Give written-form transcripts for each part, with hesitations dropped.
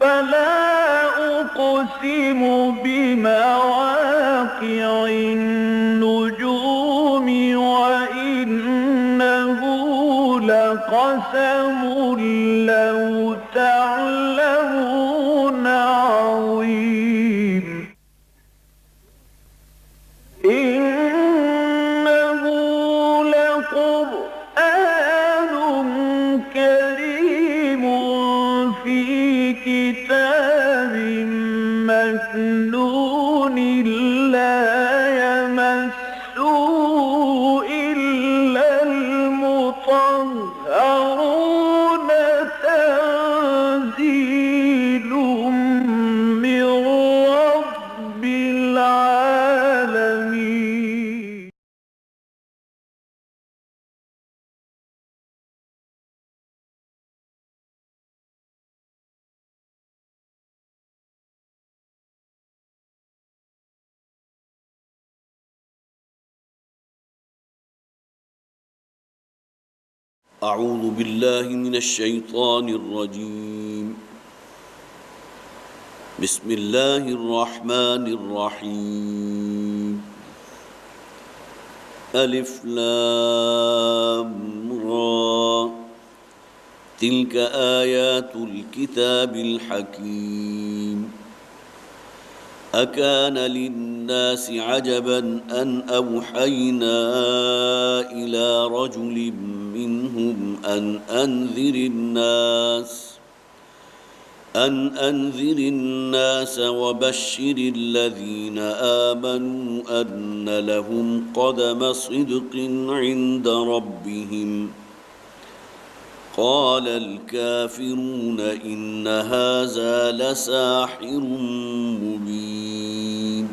فلا أقسم بمواقع النجوم وإنه لقسم لو تعلمون عظيم إنه لقرآن كريم في كتاب مكنون لا يمسه إلا المطهرون تنزيل من رب العالمين. أعوذ بالله من الشيطان الرجيم. بسم الله الرحمن الرحيم. ألف لام را تلك آيات الكتاب الحكيم. أكان للناس عجبا أن أوحينا إلى رجل منهم أن أنذر الناس وبشر الذين آمنوا أن لهم قدم صدق عند ربهم. قال الكافرون إن هذا لساحر مبين.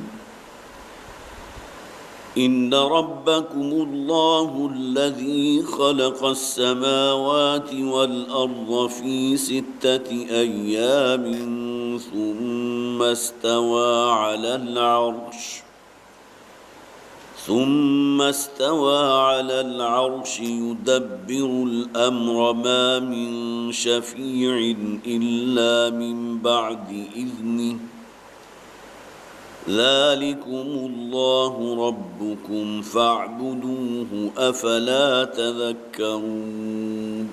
إن ربكم الله الذي خلق السماوات والأرض في 6 أيام ثم استوى على العرش يدبر الأمر ما من شفيع إلا من بعد إذنه. ذلكم الله ربكم فاعبدوه أفلا تذكرون.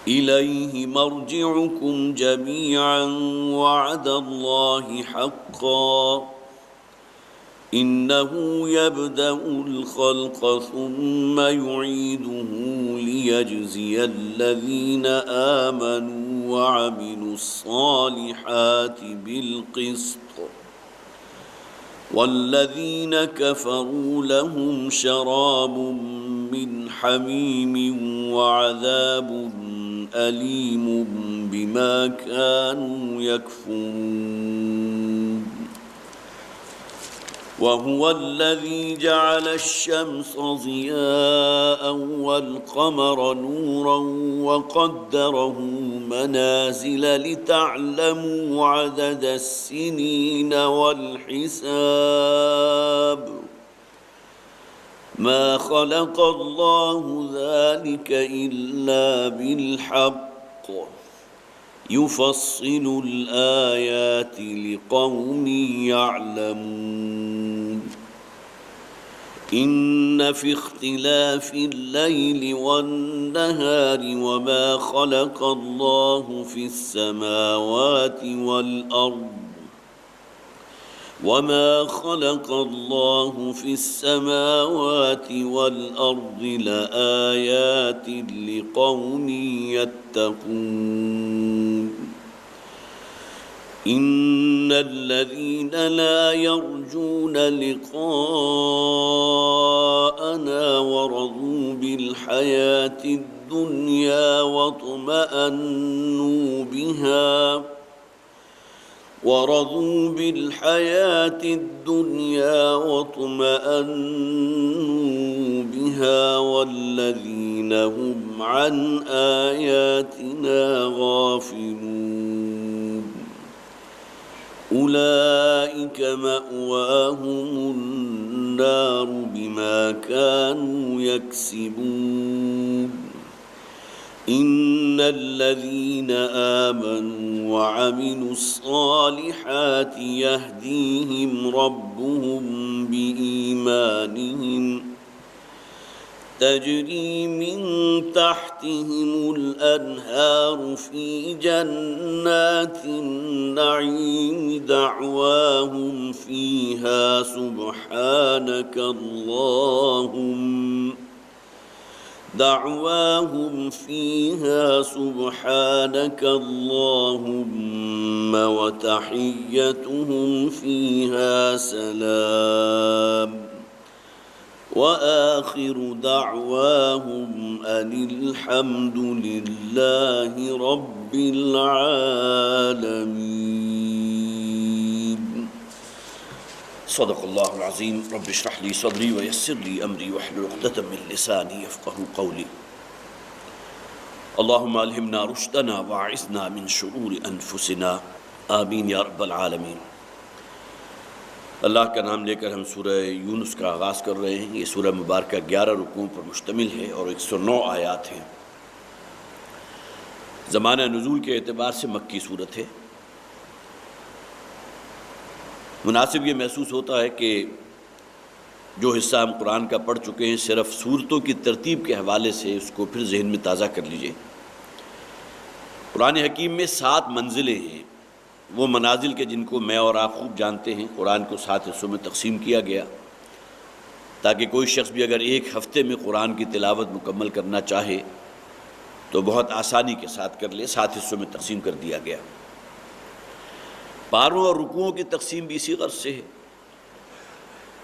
إليه مرجعكم جميعا وعد الله حقا. إنه يبدأ الخلق ثم يعيده ليجزي الذين آمنوا وعملوا الصالحات بالقسط، والذين كفروا لهم شراب من حميم وعذاب أليم بما كانوا يكفرون. وهو الذي جعل الشمس ضياء والقمر نورا وقدره منازل لتعلموا عدد السنين والحساب. ما خلق الله ذلك إلا بالحق يفصل الآيات لقوم يعلمون. إن في اختلاف الليل والنهار وما خلق الله في السماوات والأرض لآيات لقوم يتقون. إن الذين لا يرجون لقاءنا ورضوا بالحياة الدنيا واطمأنوا بها والذين هم عن آياتنا غافلون. أولئك مأواهم النار بما كانوا يكسبون. إن الذين الذين آمنوا وعملوا الصالحات يهديهم ربهم بإيمانهم تجري من تحتهم الأنهار في جنات النعيم دعواهم فيها سبحانك اللهم وتحيتهم فيها سلام وآخر دعواهم أن الحمد لله رب العالمين. صدق اللہ العظیم. رب اشرح لي صدری ويسر لي أمری واحلل عقدة من لسانی يفقهوا قولی. اللهم ألهمنا رشدنا واعذنا من شرور أنفسنا آمین یا رب العالمین. اللہ کا نام لے کر ہم سورہ یونس کا آغاز کر رہے ہیں. یہ سورہ مبارکہ 11 رکوعوں پر مشتمل ہے اور 109 آیات ہیں. زمانہ نزول کے اعتبار سے مکی صورت ہے. مناسب یہ محسوس ہوتا ہے کہ جو حصہ ہم قرآن کا پڑھ چکے ہیں صرف سورتوں کی ترتیب کے حوالے سے اس کو پھر ذہن میں تازہ کر لیجئے. قرآن حکیم میں 7 منزلیں ہیں. وہ منازل کے جن کو میں اور آپ خوب جانتے ہیں. قرآن کو 7 حصوں میں تقسیم کیا گیا تاکہ کوئی شخص بھی اگر ایک ہفتے میں قرآن کی تلاوت مکمل کرنا چاہے تو بہت آسانی کے ساتھ کر لے. 7 حصوں میں تقسیم کر دیا گیا. پاروں اور رکوعوں کی تقسیم بھی اسی غرض سے ہے.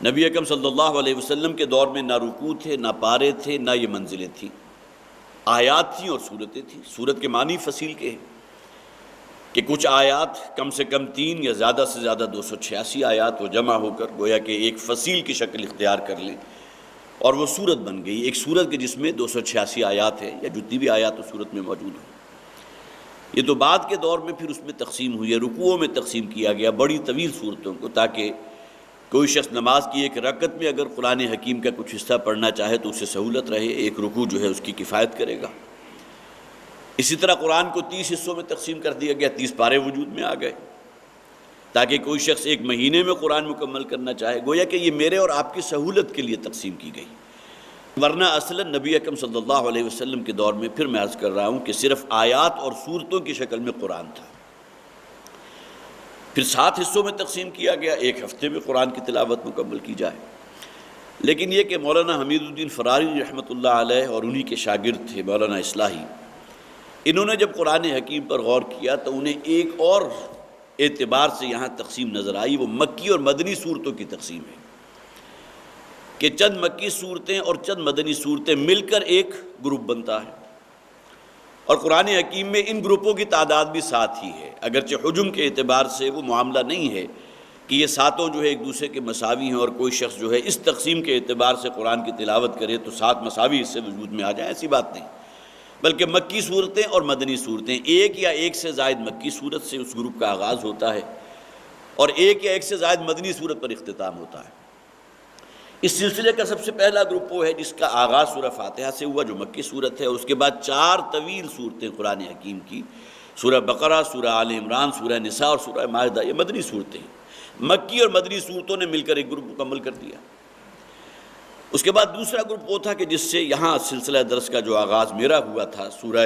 نبی اکرم صلی اللہ علیہ وسلم کے دور میں نہ رکوع تھے، نہ پارے تھے، نہ یہ منزلیں تھیں. آیات تھیں اور سورتیں تھیں. سورت کے معنی فصیل کے ہیں کہ کچھ آیات کم سے کم 3 یا زیادہ سے زیادہ 286 آیات وہ جمع ہو کر گویا کہ ایک فصیل کی شکل اختیار کر لیں اور وہ سورت بن گئی. ایک سورت کے جس میں 286 آیات ہے یا جتنی بھی آیات اس سورت میں موجود ہیں. یہ تو بعد کے دور میں پھر اس میں تقسیم ہوئی ہے. رکوعوں میں تقسیم کیا گیا بڑی طویل صورتوں کو تاکہ کوئی شخص نماز کی ایک رکعت میں اگر قرآن حکیم کا کچھ حصہ پڑھنا چاہے تو اسے سہولت رہے. ایک رکوع جو ہے اس کی کفایت کرے گا. اسی طرح قرآن کو 30 حصوں میں تقسیم کر دیا گیا. 30 پارے وجود میں آ گئے تاکہ کوئی شخص ایک مہینے میں قرآن مکمل کرنا چاہے. گویا کہ یہ میرے اور آپ کی سہولت کے لیے تقسیم کی گئی. ورنہ اصلاً نبی اکرم صلی اللہ علیہ وسلم کے دور میں پھر میں عرض کر رہا ہوں کہ صرف آیات اور صورتوں کی شکل میں قرآن تھا. پھر 7 حصوں میں تقسیم کیا گیا. ایک ہفتے میں قرآن کی تلاوت مکمل کی جائے. لیکن یہ کہ مولانا حمید الدین فراری رحمۃ اللہ علیہ اور انہی کے شاگرد تھے مولانا اصلاحی، انہوں نے جب قرآن حکیم پر غور کیا تو انہیں ایک اور اعتبار سے یہاں تقسیم نظر آئی. وہ مکی اور مدنی صورتوں کی تقسیم ہے کہ چند مکی صورتیں اور چند مدنی صورتیں مل کر ایک گروپ بنتا ہے. اور قرآن حکیم میں ان گروپوں کی تعداد بھی 7 ہی ہے. اگرچہ حجم کے اعتبار سے وہ معاملہ نہیں ہے کہ یہ 7 جو ہے ایک دوسرے کے مساوی ہیں اور کوئی شخص جو ہے اس تقسیم کے اعتبار سے قرآن کی تلاوت کرے تو 7 مساوی اس سے وجود میں آ جائیں. ایسی بات نہیں. بلکہ مکی صورتیں اور مدنی صورتیں، ایک یا ایک سے زائد مکی صورت سے اس گروپ کا آغاز ہوتا ہے اور ایک یا ایک سے زائد مدنی صورت پر اختتام ہوتا ہے. اس سلسلے کا سب سے پہلا گروپ وہ ہے جس کا آغاز سورہ فاتحہ سے ہوا جو مکی صورت ہے. اور اس کے بعد 4 طویل صورتیں قرآن حکیم کی، سورہ بقرہ، سورہ آل عمران، سورہ نساء اور سورہ مائدہ. یہ مدنی صورتیں ہیں. مکی اور مدنی صورتوں نے مل کر ایک گروپ مکمل کر دیا. اس کے بعد دوسرا گروپ وہ تھا کہ جس سے یہاں سلسلہ درس کا جو آغاز میرا ہوا تھا، سورہ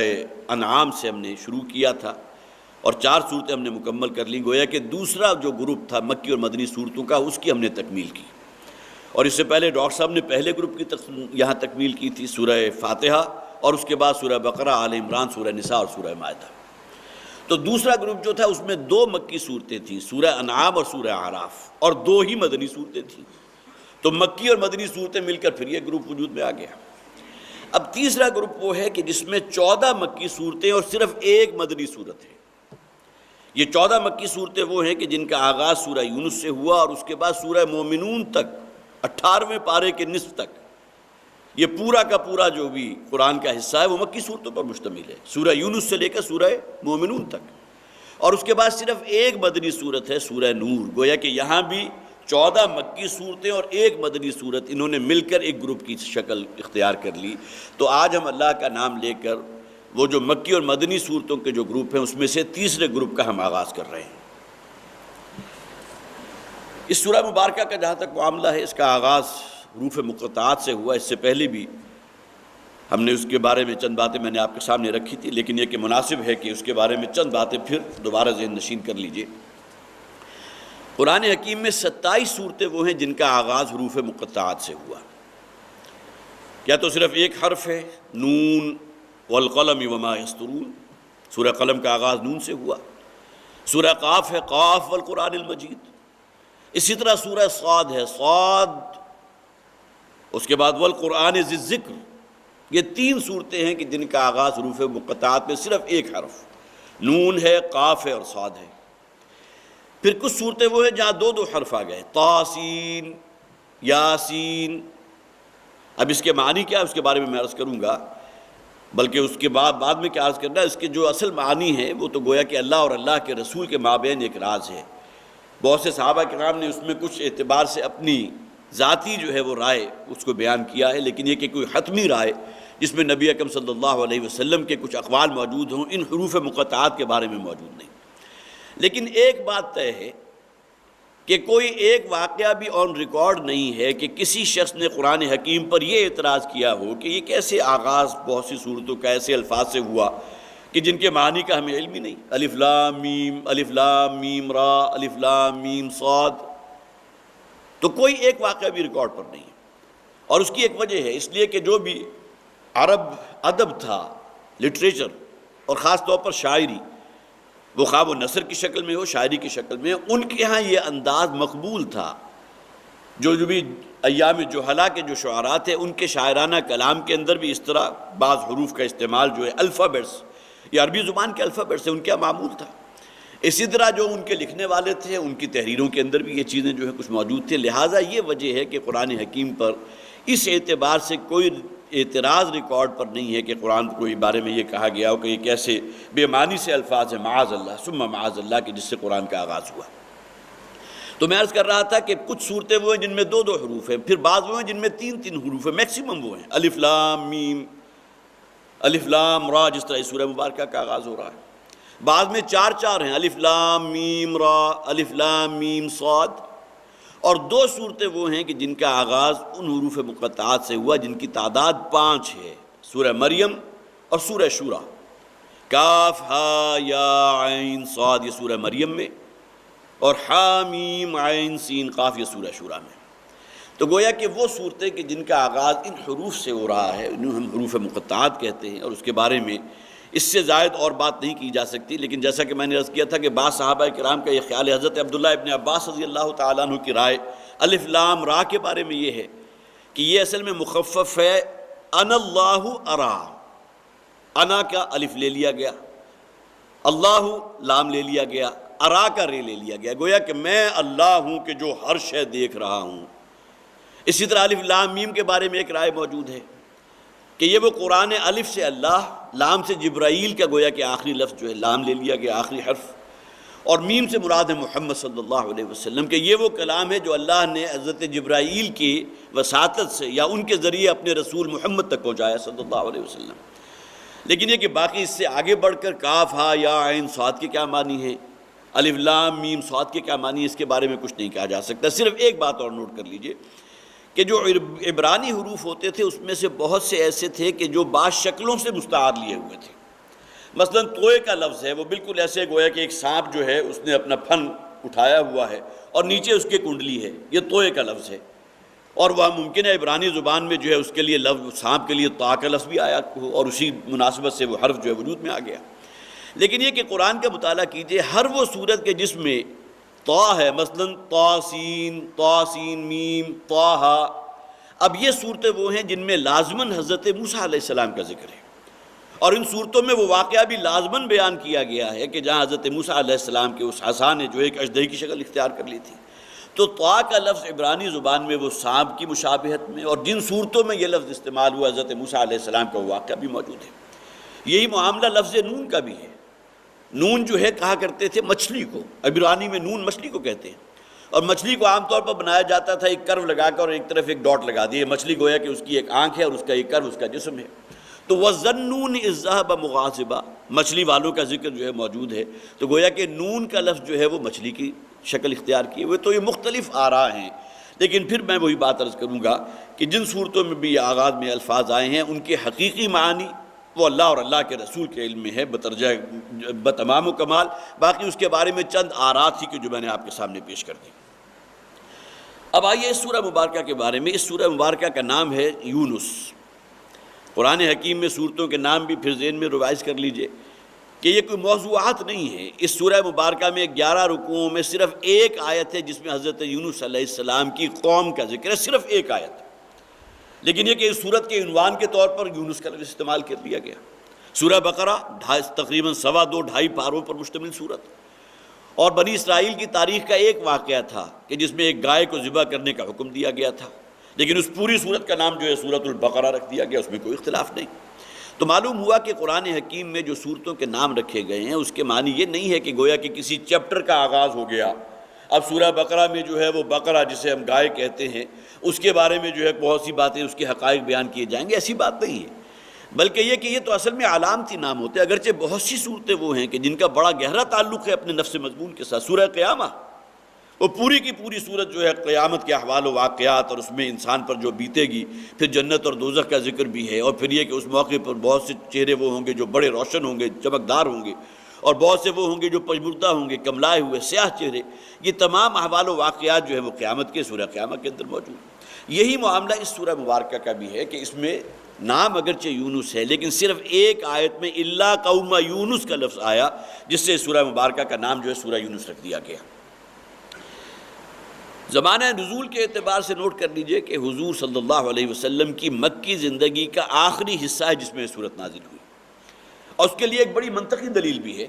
انعام سے ہم نے شروع کیا تھا اور 4 صورتیں ہم نے مکمل کر لیں. گویا کہ دوسرا جو گروپ تھا مکی اور مدنی صورتوں کا اس کی ہم نے تکمیل کی. اور اس سے پہلے ڈاکٹر صاحب نے پہلے گروپ کی یہاں تکمیل کی تھی، سورہ فاتحہ اور اس کے بعد سورہ بقرہ، آل عمران، سورہ نساء اور سورہ مائدہ. تو دوسرا گروپ جو تھا اس میں 2 مکی صورتیں تھیں، سورہ انعام اور سورہ اعراف، اور 2 ہی مدنی صورتیں تھیں. تو مکی اور مدنی صورتیں مل کر پھر یہ گروپ وجود میں آ گیا. اب تیسرا گروپ وہ ہے کہ جس میں 14 مکی صورتیں اور صرف 1 مدنی صورت ہے. یہ 14 مکی صورتیں وہ ہیں کہ جن کا آغاز سورہ یونس سے ہوا اور اس کے بعد سورہ مومنون تک 18ویں پارے کے نصف تک یہ پورا کا پورا جو بھی قرآن کا حصہ ہے وہ مکی صورتوں پر مشتمل ہے، سورہ یونس سے لے کر سورہ مومنون تک. اور اس کے بعد صرف 1 مدنی صورت ہے سورہ نور. گویا کہ یہاں بھی 14 مکی صورتیں اور 1 مدنی صورت انہوں نے مل کر ایک گروپ کی شکل اختیار کر لی. تو آج ہم اللہ کا نام لے کر وہ جو مکی اور مدنی صورتوں کے جو گروپ ہیں اس میں سے تیسرے گروپ کا ہم آغاز کر رہے ہیں۔ اس سورہ مبارکہ کا جہاں تک معاملہ ہے، اس کا آغاز حروف مقطعات سے ہوا۔ اس سے پہلے بھی ہم نے اس کے بارے میں چند باتیں میں نے آپ کے سامنے رکھی تھی، لیکن یہ کہ مناسب ہے کہ اس کے بارے میں چند باتیں پھر دوبارہ ذہن نشین کر لیجئے۔ قرآن حکیم میں 27 صورتیں وہ ہیں جن کا آغاز حروف مقطعات سے ہوا۔ کیا تو صرف ایک حرف ہے، نون والقلم وما یسطرون، سورہ قلم کا آغاز نون سے ہوا۔ سورہ قاف ہے، قاف والقرآن المجید۔ اسی طرح سورہ صاد ہے، صاد، اس کے بعد والقرآن ذی الذکر۔ یہ 3 صورتیں ہیں کہ جن کا آغاز حروف مقطعات میں صرف ایک حرف، نون ہے، قاف ہے اور صاد ہے۔ پھر کچھ صورتیں وہ ہیں جہاں 2 حرف آ گئے، طاسین، یاسین۔ اب اس کے معنی کیا ہے اس کے بارے میں عرض کروں گا، بلکہ اس کے بعد میں کیا عرض کرنا ہے، اس کے جو اصل معنی ہے وہ تو گویا کہ اللہ اور اللہ کے رسول کے مابین ایک راز ہے۔ بہت سے صحابہ کرام نے اس میں کچھ اعتبار سے اپنی ذاتی جو ہے وہ رائے اس کو بیان کیا ہے، لیکن یہ کہ کوئی حتمی رائے جس میں نبی اکرم صلی اللہ علیہ وسلم کے کچھ اقوال موجود ہوں، ان حروف مقطعات کے بارے میں موجود نہیں۔ لیکن ایک بات طے ہے کہ کوئی ایک واقعہ بھی آن ریکارڈ نہیں ہے کہ کسی شخص نے قرآن حکیم پر یہ اعتراض کیا ہو کہ یہ کیسے آغاز بہت سی صورتوں کا ایسے الفاظ سے ہوا کہ جن کے معنی کا ہمیں علم ہی نہیں۔ الف لام میم را، الف لام میم صاد، تو کوئی ایک واقعہ بھی ریکارڈ پر نہیں ہے۔ اور اس کی ایک وجہ ہے، اس لیے کہ جو بھی عرب ادب تھا، لٹریچر اور خاص طور پر شاعری، وہ خواہ وہ نثر کی شکل میں ہو، شاعری کی شکل میں، ان کے ہاں یہ انداز مقبول تھا۔ جو بھی ایام جہلا کے جو شعراء تھے، ان کے شاعرانہ کلام کے اندر بھی اس طرح بعض حروف کا استعمال جو ہے الفابیٹس، یہ عربی زبان کے الفابیٹس ہیں، ان کا معمول تھا۔ اسی طرح جو ان کے لکھنے والے تھے، ان کی تحریروں کے اندر بھی یہ چیزیں جو ہے کچھ موجود تھے۔ لہٰذا یہ وجہ ہے کہ قرآن حکیم پر اس اعتبار سے کوئی اعتراض ریکارڈ پر نہیں ہے کہ قرآن کو اس بارے میں یہ کہا گیا ہو کہ یہ کیسے بے معنی سے الفاظ ہیں، معاذ اللہ ثم معاذ اللہ، کہ جس سے قرآن کا آغاز ہوا۔ تو میں عرض کر رہا تھا کہ کچھ صورتیں وہ ہیں جن میں 2 حروف ہیں، پھر بعض وہ ہیں جن میں 3 حروف ہیں، میکسیمم وہ ہیں الف لام میم، الف لام را، جس طرح اس سورہ مبارکہ کا آغاز ہو رہا ہے۔ بعض میں 4 ہیں، الف لام میم را، الف لام میم صاد۔ اور 2 صورتیں وہ ہیں کہ جن کا آغاز ان حروف مقطعات سے ہوا جن کی تعداد 5 ہے، سورہ مریم اور سورہ شورى۔ کاف ہا یا عین صاد، یہ سورہ مریم میں، اور حامیم عین سین قاف، یہ سورہ شورى میں۔ تو گویا کہ وہ صورتیں کہ جن کا آغاز ان حروف سے ہو رہا ہے، انہیں ہم حروف مقطعات کہتے ہیں، اور اس کے بارے میں اس سے زائد اور بات نہیں کی جا سکتی۔ لیکن جیسا کہ میں نے عرض کیا تھا کہ بعض صحابہ کرام کا یہ خیال ہے، حضرت عبداللہ ابن عباس رضی اللہ تعالیٰ عنہ کی رائے الف لام را کے بارے میں یہ ہے کہ یہ اصل میں مخفف ہے انا اللہ ارا، انا کا الف لے لیا گیا، اللہ لام لے لیا گیا، ارا کا رے لے لیا گیا، گویا کہ میں اللہ ہوں کہ جو ہر شے دیکھ رہا ہوں۔ اسی طرح الف لام میم کے بارے میں ایک رائے موجود ہے کہ یہ وہ قرآن الف سے اللہ، لام سے جبرائیل کا گویا کہ آخری لفظ جو ہے لام لے لیا گیا، آخری حرف، اور میم سے مراد ہے محمد صلی اللہ علیہ وسلم، کہ یہ وہ کلام ہے جو اللہ نے حضرت جبرائیل کی وساطت سے یا ان کے ذریعے اپنے رسول محمد تک پہنچایا صلی اللہ علیہ وسلم۔ لیکن یہ کہ باقی اس سے آگے بڑھ کر کاف ہا یا عین صاد کے کیا معنی ہے، الف لام میم صاد کے کیا معنی ہے، اس کے بارے میں کچھ نہیں کہا جا سکتا۔ صرف ایک بات اور نوٹ کر لیجئے کہ جو عبرانی حروف ہوتے تھے اس میں سے بہت سے ایسے تھے کہ جو بعض شکلوں سے مستعار لیے ہوئے تھے۔ مثلا توئے کا لفظ ہے، وہ بالکل ایسے گویا کہ ایک سانپ جو ہے اس نے اپنا پھن اٹھایا ہوا ہے اور نیچے اس کے کنڈلی ہے، یہ توئے کا لفظ ہے، اور وہ ممکن ہے عبرانی زبان میں جو ہے اس کے لیے لفظ سانپ کے لیے طا کا لفظ بھی آیا ہو اور اسی مناسبت سے وہ حرف جو ہے وجود میں آ گیا۔ لیکن یہ کہ قرآن کا مطالعہ کیجئے، ہر وہ صورت کے جس میں طا ہے، مثلا طاسین میم طٰہٰ، اب یہ صورتیں وہ ہیں جن میں لازماً حضرت موسیٰ علیہ السلام کا ذکر ہے، اور ان صورتوں میں وہ واقعہ بھی لازماً بیان کیا گیا ہے کہ جہاں حضرت موسیٰ علیہ السلام کے اس عصا نے جو ایک اژدہے کی شکل اختیار کر لی تھی۔ تو طا کا لفظ عبرانی زبان میں وہ سانپ کی مشابہت میں، اور جن صورتوں میں یہ لفظ استعمال ہوا حضرت موسیٰ علیہ السلام کا واقعہ بھی موجود ہے۔ یہی معاملہ لفظ نون کا بھی ہے۔ نون جو ہے کہا کرتے تھے مچھلی کو، عبرانی میں نون مچھلی کو کہتے ہیں، اور مچھلی کو عام طور پر بنایا جاتا تھا ایک کرو لگا کر اور ایک طرف ایک ڈاٹ لگا دیے، مچھلی گویا کہ اس کی ایک آنکھ ہے اور اس کا ایک کرو اس کا جسم ہے۔ تو وَالظَّنُّونِ إِذ ذَهَبَ مُغَاضِبًا، مچھلی والوں کا ذکر جو ہے موجود ہے، تو گویا کہ نون کا لفظ جو ہے وہ مچھلی کی شکل اختیار کیے ہوئے۔ تو یہ مختلف آراء ہیں، لیکن پھر میں وہی بات عرض کروں گا کہ جن صورتوں میں بھی یہ آغاز میں الفاظ آئے ہیں ان کے حقیقی معنی وہ اللہ اور اللہ کے رسول کے علم میں ہے بتمام و کمال۔ باقی اس کے بارے میں چند آراء تھی کہ جو میں نے آپ کے سامنے پیش کر دی۔ اب آئیے اس سورہ مبارکہ کے بارے میں۔ اس سورہ مبارکہ کا نام ہے یونس۔ قرآن حکیم میں صورتوں کے نام بھی پھر ذہن میں ریوائز کر لیجئے کہ یہ کوئی موضوعات نہیں ہے۔ اس سورہ مبارکہ میں 11 رکوعوں میں صرف ایک آیت ہے جس میں حضرت یونس علیہ السلام کی قوم کا ذکر ہے، صرف ایک آیت۔ لیکن یہ کہ اس سورت کے عنوان کے طور پر یونس کا لفظ استعمال کر لیا گیا۔ سورہ بقرہ تقریباً 2.25 پاروں پر مشتمل سورت، اور بنی اسرائیل کی تاریخ کا ایک واقعہ تھا کہ جس میں ایک گائے کو ذبح کرنے کا حکم دیا گیا تھا، لیکن اس پوری سورت کا نام جو ہے سورۃ البقرہ رکھ دیا گیا، اس میں کوئی اختلاف نہیں۔ تو معلوم ہوا کہ قرآن حکیم میں جو صورتوں کے نام رکھے گئے ہیں اس کے معنی یہ نہیں ہے کہ گویا کہ کسی چیپٹر کا آغاز ہو گیا۔ اب سورہ بقرہ میں جو ہے وہ بقرہ جسے ہم گائے کہتے ہیں اس کے بارے میں جو ہے بہت سی باتیں، اس کے حقائق بیان کیے جائیں گے، ایسی بات نہیں ہے۔ بلکہ یہ کہ یہ تو اصل میں علامتی نام ہوتے ہیں، اگرچہ بہت سی صورتیں وہ ہیں کہ جن کا بڑا گہرا تعلق ہے اپنے نفس مضمون کے ساتھ۔ سورہ قیامہ، وہ پوری کی پوری صورت جو ہے قیامت کے احوال و واقعات اور اس میں انسان پر جو بیتے گی، پھر جنت اور دوزخ کا ذکر بھی ہے، اور پھر یہ کہ اس موقع پر بہت سے چہرے وہ ہوں گے جو بڑے روشن ہوں گے، چمکدار ہوں گے، اور بہت سے وہ ہوں گے جو پژمردہ ہوں گے، کملائے ہوئے سیاہ چہرے۔ یہ تمام احوال و واقعات جو ہے وہ قیامت کے سورہ قیامہ کے اندر موجود ہیں۔ یہی معاملہ اس سورہ مبارکہ کا بھی ہے کہ اس میں نام اگرچہ یونس ہے لیکن صرف ایک آیت میں الا قوم یونس کا لفظ آیا، جس سے سورہ مبارکہ کا نام جو ہے سورہ یونس رکھ دیا گیا۔ زمانہ نزول کے اعتبار سے نوٹ کر لیجئے کہ حضور صلی اللہ علیہ وسلم کی مکی زندگی کا آخری حصہ ہے جس میں صورت نازل ہوئی، اور اس کے لیے ایک بڑی منطقی دلیل بھی ہے،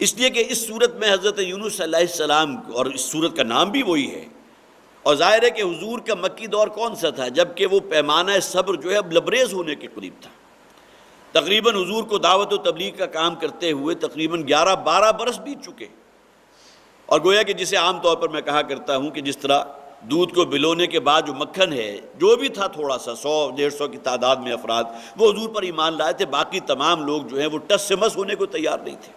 اس لیے کہ اس صورت میں حضرت یونس علیہ السلام، اور اس صورت کا نام بھی وہی ہے، اور ظاہر ہے کہ حضور کا مکی دور کون سا تھا، جبکہ وہ پیمانہ صبر جو ہے اب لبریز ہونے کے قریب تھا۔ تقریباً حضور کو دعوت و تبلیغ کا کام کرتے ہوئے تقریباً 11-12 برس بیت چکے، اور گویا کہ جسے عام طور پر میں کہا کرتا ہوں کہ جس طرح دودھ کو بلونے کے بعد جو مکھن ہے، جو بھی تھا تھوڑا سا 100-150 کی تعداد میں افراد وہ حضور پر ایمان لائے تھے، باقی تمام لوگ جو ہیں وہ ٹس سے مس ہونے کو تیار نہیں تھے۔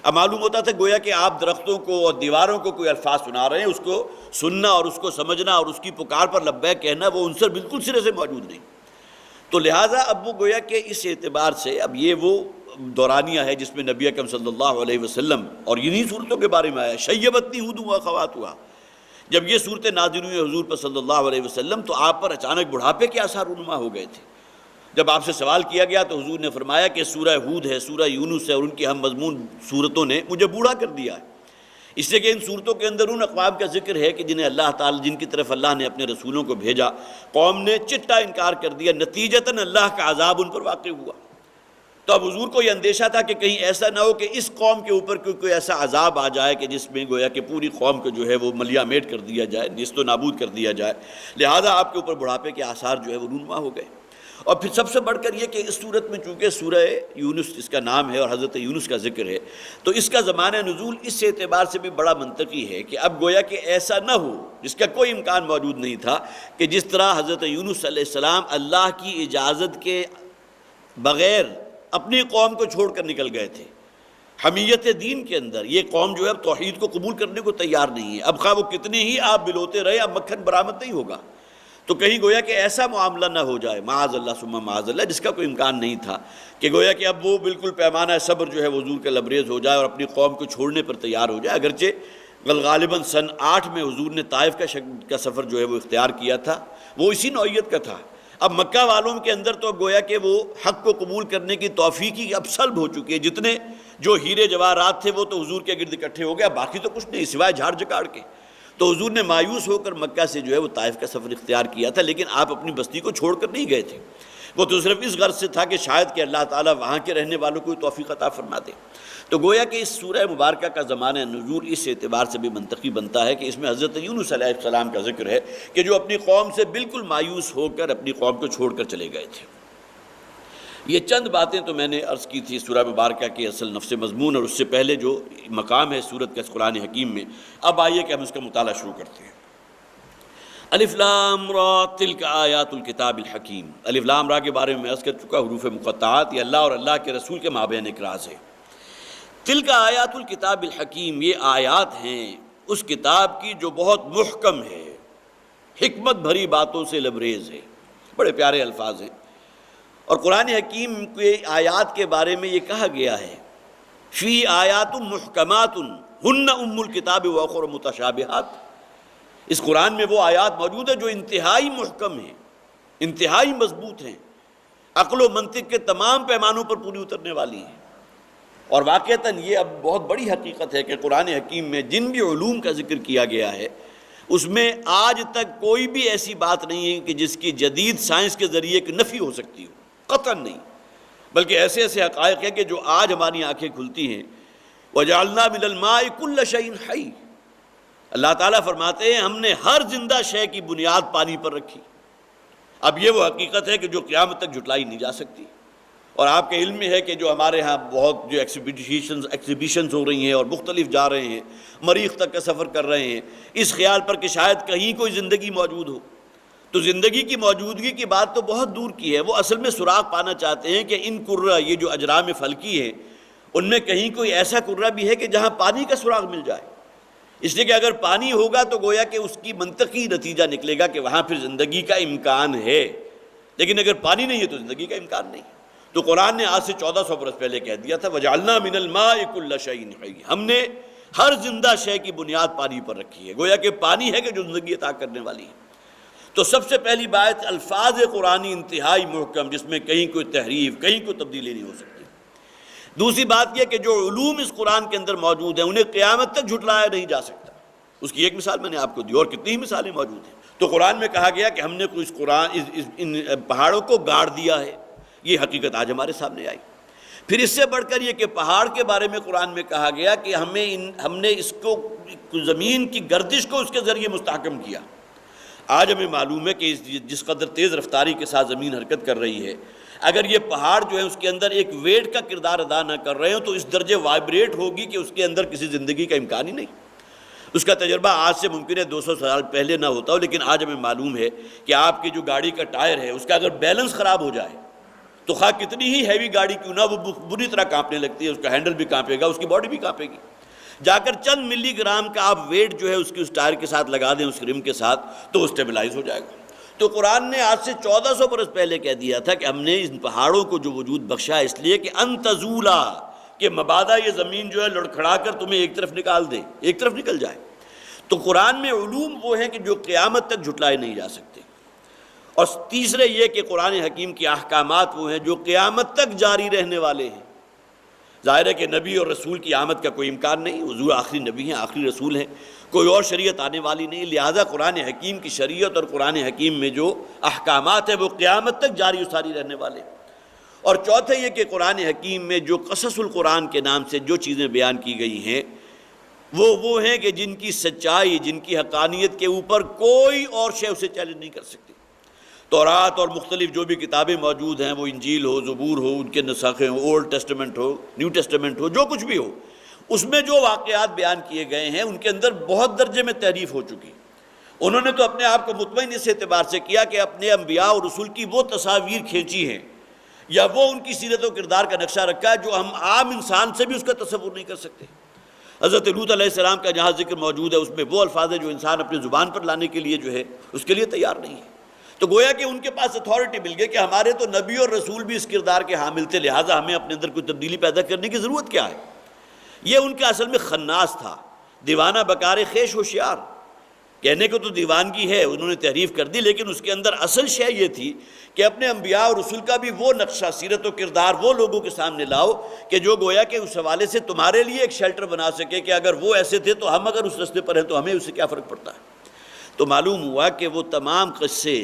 اب معلوم ہوتا تھا گویا کہ آپ درختوں کو اور دیواروں کو کوئی الفاظ سنا رہے ہیں، اس کو سننا اور اس کو سمجھنا اور اس کی پکار پر لبیک کہنا وہ عنصر بالکل سرے سے موجود نہیں۔ تو لہٰذا اب وہ گویا کہ اس اعتبار سے اب یہ وہ دورانیہ ہے جس میں نبی اکرم صلی اللہ علیہ وسلم، اور انہی صورتوں کے بارے میں آیا شیبتنی ہود و اخواتها، جب یہ صورتیں نازل ہوئی حضور پر صلی اللہ علیہ وسلم تو آپ پر اچانک بڑھاپے کے آثار رونما ہو گئے تھے۔ جب آپ سے سوال کیا گیا تو حضور نے فرمایا کہ سورہ ہود ہے، سورہ یونس ہے، اور ان کی ہم مضمون صورتوں نے مجھے بوڑھا کر دیا ہے، اس لیے کہ ان صورتوں کے اندر ان اقوام کا ذکر ہے کہ جنہیں اللہ تعالی، جن کی طرف اللہ نے اپنے رسولوں کو بھیجا، قوم نے چٹا انکار کر دیا، نتیجتاً اللہ کا عذاب ان پر واقع ہوا۔ تو اب حضور کو یہ اندیشہ تھا کہ کہیں ایسا نہ ہو کہ اس قوم کے اوپر کوئی ایسا عذاب آ جائے کہ جس میں گویا کہ پوری قوم کو جو ہے وہ ملیہ میٹ کر دیا جائے، نیست و نابود کر دیا جائے، لہذا آپ کے اوپر بڑھاپے کے آثار جو ہے وہ رونما ہو گئے۔ اور پھر سب سے بڑھ کر یہ کہ اس صورت میں چونکہ سورہ یونس اس کا نام ہے اور حضرت یونس کا ذکر ہے، تو اس کا زمانہ نزول اس اعتبار سے بھی بڑا منطقی ہے کہ اب گویا کہ ایسا نہ ہو، جس کا کوئی امکان موجود نہیں تھا، کہ جس طرح حضرت یونس علیہ السلام اللہ کی اجازت کے بغیر اپنی قوم کو چھوڑ کر نکل گئے تھے حمیت دین کے اندر۔ یہ قوم جو ہے اب توحید کو قبول کرنے کو تیار نہیں ہے، اب خواہ وہ کتنے ہی آپ بلوتے رہے اب مکھن برآمد نہیں ہوگا۔ تو کہیں گویا کہ ایسا معاملہ نہ ہو جائے، معاذ اللہ ثم معاذ اللہ، جس کا کوئی امکان نہیں تھا، کہ گویا کہ اب وہ بالکل پیمانہ صبر جو ہے حضور کا لبریز ہو جائے اور اپنی قوم کو چھوڑنے پر تیار ہو جائے۔ اگرچہ غالباً سن 8 میں حضور نے طائف کا سفر جو ہے وہ اختیار کیا تھا، وہ اسی نوعیت کا تھا۔ اب مکہ والوں کے اندر تو گویا کہ وہ حق کو قبول کرنے کی توفیقی اب سلب ہو چکی ہے، جتنے جو ہیرے جواہرات تھے وہ تو حضور کے گرد اکٹھے ہو گیا، باقی تو کچھ نہیں سوائے جھاڑ جکاڑ کے۔ تو حضور نے مایوس ہو کر مکہ سے جو ہے وہ طائف کا سفر اختیار کیا تھا، لیکن آپ اپنی بستی کو چھوڑ کر نہیں گئے تھے، وہ تو صرف اس غرض سے تھا کہ شاید کہ اللہ تعالیٰ وہاں کے رہنے والوں کو توفیق عطا فرما دے۔ تو گویا کہ اس سورہ مبارکہ کا زمانہ نزول اس اعتبار سے بھی منطقی بنتا ہے کہ اس میں حضرت یونس علیہ السلام کا ذکر ہے کہ جو اپنی قوم سے بالکل مایوس ہو کر اپنی قوم کو چھوڑ کر چلے گئے تھے۔ یہ چند باتیں تو میں نے عرض کی تھی سورہ مبارکہ کے اصل نفس مضمون اور اس سے پہلے جو مقام ہے سورت کا قرآن حکیم میں۔ اب آئیے کہ ہم اس کا مطالعہ شروع کرتے ہیں۔ الف لام را تلک آیات الکتاب الحکیم. الف لام را کے بارے میں عرض کر چکا، حروف مقطعات یہ اللہ اور اللہ کے رسول کے مابین ایک راز ہے. تلک آیات الکتاب الحکیم، یہ آیات ہیں اس کتاب کی جو بہت محکم ہے، حکمت بھری باتوں سے لبریز ہے. بڑے پیارے الفاظ ہیں. اور قرآن حکیم کے آیات کے بارے میں یہ کہا گیا ہے فی آیات محکمات ہن ام الکتاب واخر متشابہات. اس قرآن میں وہ آیات موجود ہیں جو انتہائی محکم ہیں، انتہائی مضبوط ہیں، عقل و منطق کے تمام پیمانوں پر پوری اترنے والی ہیں. اور واقعتاً یہ اب بہت بڑی حقیقت ہے کہ قرآن حکیم میں جن بھی علوم کا ذکر کیا گیا ہے اس میں آج تک کوئی بھی ایسی بات نہیں ہے کہ جس کی جدید سائنس کے ذریعے ایک نفی ہو سکتی ہو، قطعاً نہیں. بلکہ ایسے ایسے حقائق ہیں کہ جو آج ہماری آنکھیں کھلتی ہیں. وَجَعَلْنَا مِنَ الْمَاءِ كُلَّ شَيْءٍ حَيٍّ. اللہ تعالیٰ فرماتے ہیں ہم نے ہر زندہ شے کی بنیاد پانی پر رکھی. اب یہ وہ حقیقت ہے کہ جو قیامت تک جھٹلائی نہیں جا سکتی. اور آپ کے علم میں ہے کہ جو ہمارے ہاں بہت جو ایکزیبیشنز ہو رہی ہیں اور مختلف جا رہے ہیں، مریخ تک کا سفر کر رہے ہیں اس خیال پر کہ شاید کہیں کوئی زندگی موجود ہو. تو زندگی کی موجودگی کی بات تو بہت دور کی ہے. وہ اصل میں سراغ پانا چاہتے ہیں کہ ان کرہ، یہ جو اجرام فلکی ہیں، ان میں کہیں کوئی ایسا کرہ بھی ہے کہ جہاں پانی کا سراغ مل جائے. اس لیے کہ اگر پانی ہوگا تو گویا کہ اس کی منطقی نتیجہ نکلے گا کہ وہاں پھر زندگی کا امکان ہے. لیکن اگر پانی نہیں ہے تو زندگی کا امکان نہیں. تو قرآن نے آج سے 1400 برس پہلے کہہ دیا تھا وَجَعَلْنَا مِنَ الْمَاءِ كُلَّ شَيْءٍ حَيٍّ. ہم نے ہر زندہ شے کی بنیاد پانی پر رکھی ہے. گویا کہ پانی ہے کہ جو زندگی عطا کرنے والی ہے. تو سب سے پہلی بات الفاظ قرآنی انتہائی محکم، جس میں کہیں کوئی تحریف، کہیں کوئی تبدیلی نہیں ہو سکتی. دوسری بات یہ کہ جو علوم اس قرآن کے اندر موجود ہیں انہیں قیامت تک جھٹلایا نہیں جا سکتا. اس کی ایک مثال میں نے آپ کو دی اور کتنی ہی مثالیں موجود ہیں. تو قرآن میں کہا گیا کہ ہم نے ان پہاڑوں کو گاڑ دیا ہے. یہ حقیقت آج ہمارے سامنے آئی. پھر اس سے بڑھ کر یہ کہ پہاڑ کے بارے میں قرآن میں کہا گیا کہ ہم نے اس کو زمین کی گردش کو اس کے ذریعے مستحکم کیا. آج ہمیں معلوم ہے کہ جس قدر تیز رفتاری کے ساتھ زمین حرکت کر رہی ہے، اگر یہ پہاڑ جو ہے اس کے اندر ایک ویٹ کا کردار ادا نہ کر رہے ہوں تو اس درجے وائبریٹ ہوگی کہ اس کے اندر کسی زندگی کا امکان ہی نہیں. اس کا تجربہ آج سے ممکن ہے 200 سال پہلے نہ ہوتا ہو، لیکن آج ہمیں معلوم ہے کہ آپ کی جو گاڑی کا ٹائر ہے اس کا اگر بیلنس خراب ہو جائے تو خواہ کتنی ہی ہیوی گاڑی کیوں نہ وہ بری طرح کانپنے لگتی ہے. اس کا ہینڈل بھی کانپے گا، اس کی باڈی بھی کانپے گی. جا کر چند ملی گرام کا آپ ویٹ جو ہے اس ٹائر کے ساتھ لگا دیں، اس رم کے ساتھ، تو وہ اسٹیبلائز ہو جائے گا. تو قرآن نے آج سے 1400 برس پہلے کہہ دیا تھا کہ ہم نے ان پہاڑوں کو جو وجود بخشا اس لیے کہ ان تزولا، کہ مبادا یہ زمین جو ہے لڑکھڑا کر تمہیں ایک طرف نکال دے، ایک طرف نکل جائے. تو قرآن میں علوم وہ ہیں کہ جو قیامت تک جھٹلائے نہیں جا سکتے. اور تیسرے یہ کہ قرآن حکیم کے احکامات وہ ہیں جو قیامت تک جاری رہنے والے ہیں. ظاہر ہے کہ نبی اور رسول کی آمد کا کوئی امکان نہیں. حضور آخری نبی ہیں، آخری رسول ہیں، کوئی اور شریعت آنے والی نہیں. لہذا قرآن حکیم کی شریعت اور قرآن حکیم میں جو احکامات ہیں وہ قیامت تک جاری و ساری رہنے والے. اور چوتھے یہ کہ قرآن حکیم میں جو قصص القرآن کے نام سے جو چیزیں بیان کی گئی ہیں وہ ہیں کہ جن کی سچائی، جن کی حقانیت کے اوپر کوئی اور شے اسے چیلنج نہیں کر سکتی. تورات اور مختلف جو بھی کتابیں موجود ہیں، وہ انجیل ہو، زبور ہو، ان کے نسخے ہوں، اولڈ ٹیسٹمنٹ ہو، نیو ٹیسٹمنٹ ہو، جو کچھ بھی ہو، اس میں جو واقعات بیان کیے گئے ہیں ان کے اندر بہت درجے میں تحریف ہو چکی. انہوں نے تو اپنے آپ کو مطمئن اس اعتبار سے کیا کہ اپنے انبیاء اور رسول کی وہ تصاویر کھینچی ہیں یا وہ ان کی سیرت و کردار کا نقشہ رکھا ہے جو ہم عام انسان سے بھی اس کا تصور نہیں کر سکتے. حضرت لوط علیہ السلام کا جہاں ذکر موجود ہے اس میں وہ الفاظ ہیں جو انسان اپنی زبان پر لانے کے لیے جو ہے اس کے لیے تیار نہیں ہے. تو گویا کہ ان کے پاس اتھارٹی مل گئی کہ ہمارے تو نبی اور رسول بھی اس کردار کے حامل تھے، لہٰذا ہمیں اپنے اندر کوئی تبدیلی پیدا کرنے کی ضرورت کیا ہے. یہ ان کا اصل میں خناس تھا، دیوانہ بکار خیش ہوشیار. کہنے کو تو دیوانگی ہے، انہوں نے تحریف کر دی، لیکن اس کے اندر اصل شے یہ تھی کہ اپنے انبیاء اور رسول کا بھی وہ نقشہ، سیرت و کردار وہ لوگوں کے سامنے لاؤ کہ جو گویا کہ اس حوالے سے تمہارے لیے ایک شیلٹر بنا سکے کہ اگر وہ ایسے تھے تو ہم اگر اس رستے پر ہیں تو ہمیں اس سے کیا فرق پڑتا ہے. تو معلوم ہوا کہ وہ تمام قصے،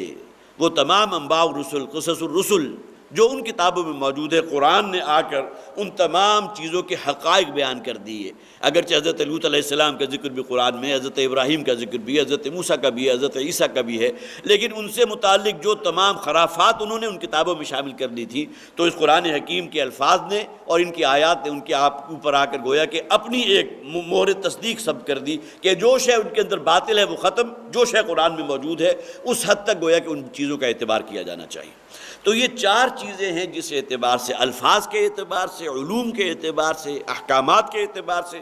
وہ تمام انباء الرسل، قصص الرسل جو ان کتابوں میں موجود ہے۔ قرآن نے آ کر ان تمام چیزوں کے حقائق بیان کر دیے، اگرچہ حضرت لوط علیہ السلام کا ذکر بھی قرآن میں ہے، حضرت ابراہیم کا ذکر بھی ہے، حضرت موسیٰ کا بھی ہے، حضرت عیسیٰ کا بھی ہے، لیکن ان سے متعلق جو تمام خرافات انہوں نے ان کتابوں میں شامل کر لی تھی، تو اس قرآن حکیم کے الفاظ نے اور ان کی آیات نے ان کے آپ اوپر آ کر گویا کہ اپنی ایک مہر تصدیق سب کر دی کہ جو شے ان کے اندر باطل ہے وہ ختم، جو شے قرآن میں موجود ہے اس حد تک گویا کہ ان چیزوں کا اعتبار کیا جانا چاہیے۔ تو یہ چار چیزیں ہیں جس اعتبار سے، الفاظ کے اعتبار سے، علوم کے اعتبار سے، احکامات کے اعتبار سے،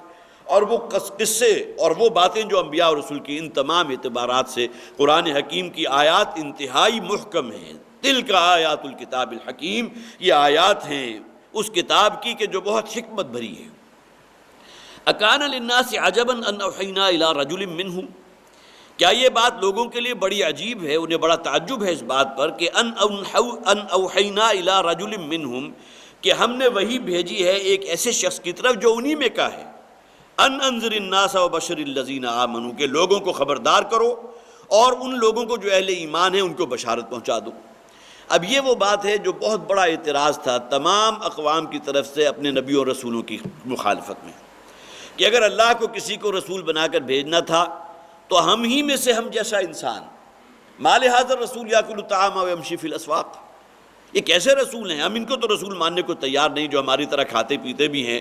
اور وہ قصے اور وہ باتیں جو انبیاء اور رسول کی، ان تمام اعتبارات سے قرآن حکیم کی آیات انتہائی محکم ہیں۔ تلک آیات الکتاب الحکیم، یہ آیات ہیں اس کتاب کی کہ جو بہت حکمت بھری ہے۔ اکان للناس عجبا ان اوحینا الی رجل منہم، کیا یہ بات لوگوں کے لیے بڑی عجیب ہے، انہیں بڑا تعجب ہے اس بات پر کہ ان اوحینا الی رجل منہم، کہ ہم نے وحی بھیجی ہے ایک ایسے شخص کی طرف جو انہی میں کا ہے، ان انذر الناس وبشر الذین آمنوا، کہ لوگوں کو خبردار کرو اور ان لوگوں کو جو اہل ایمان ہیں ان کو بشارت پہنچا دو۔ اب یہ وہ بات ہے جو بہت بڑا اعتراض تھا تمام اقوام کی طرف سے اپنے نبیوں اور رسولوں کی مخالفت میں، کہ اگر اللہ کو کسی کو رسول بنا کر بھیجنا تھا تو ہم ہی میں سے ہم جیسا انسان، ما لہذا الرسول یاکل الطعام ویمشی فی الاسواق، یہ کیسے رسول ہیں؟ ہم ان کو تو رسول ماننے کو تیار نہیں، جو ہماری طرح کھاتے پیتے بھی ہیں،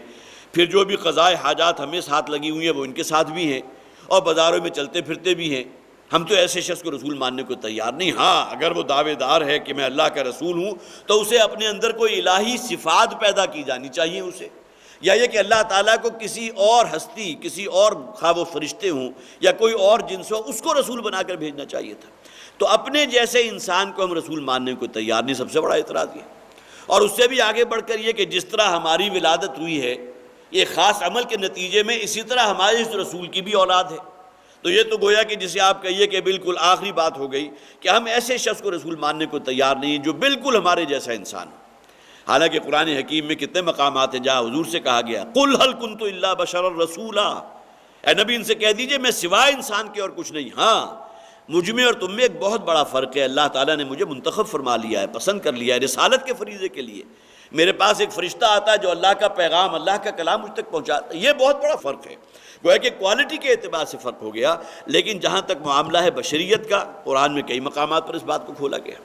پھر جو بھی قضائے حاجات ہمیں ساتھ لگی ہوئی ہیں وہ ان کے ساتھ بھی ہیں، اور بازاروں میں چلتے پھرتے بھی ہیں، ہم تو ایسے شخص کو رسول ماننے کو تیار نہیں۔ ہاں اگر وہ دعوے دار ہے کہ میں اللہ کا رسول ہوں تو اسے اپنے اندر کوئی الہی صفات پیدا کی جانی چاہیے اسے، یا یہ کہ اللہ تعالیٰ کو کسی اور ہستی، کسی اور خواہ وہ فرشتے ہوں یا کوئی اور جنس ہو، اس کو رسول بنا کر بھیجنا چاہیے تھا۔ تو اپنے جیسے انسان کو ہم رسول ماننے کو تیار نہیں، سب سے بڑا اعتراض یہ۔ اور اس سے بھی آگے بڑھ کر یہ کہ جس طرح ہماری ولادت ہوئی ہے یہ خاص عمل کے نتیجے میں، اسی طرح ہمارے اس رسول کی بھی اولاد ہے، تو یہ تو گویا کہ جسے آپ کہیے کہ بالکل آخری بات ہو گئی کہ ہم ایسے شخص کو رسول ماننے کو تیار نہیں جو بالکل ہمارے جیسا انسان ہو۔ حالانکہ قرآن حکیم میں کتنے مقامات ہیں جہاں حضور سے کہا گیا قُلْ هَلْ كُنْتُ إِلَّا بَشَرًا رَسُولًا، اے نبی ان سے کہہ دیجئے میں سوائے انسان کے اور کچھ نہیں، ہاں مجھ میں اور تم میں ایک بہت بڑا فرق ہے، اللہ تعالیٰ نے مجھے منتخب فرما لیا ہے، پسند کر لیا ہے رسالت کے فریضے کے لیے، میرے پاس ایک فرشتہ آتا ہے جو اللہ کا پیغام، اللہ کا کلام مجھ تک پہنچاتا ہے، یہ بہت بڑا فرق ہے۔ گویا کہ کوالٹی کے اعتبار سے فرق ہو گیا، لیکن جہاں تک معاملہ ہے بشریت کا، قرآن میں کئی مقامات پر اس بات کو کھولا گیا۔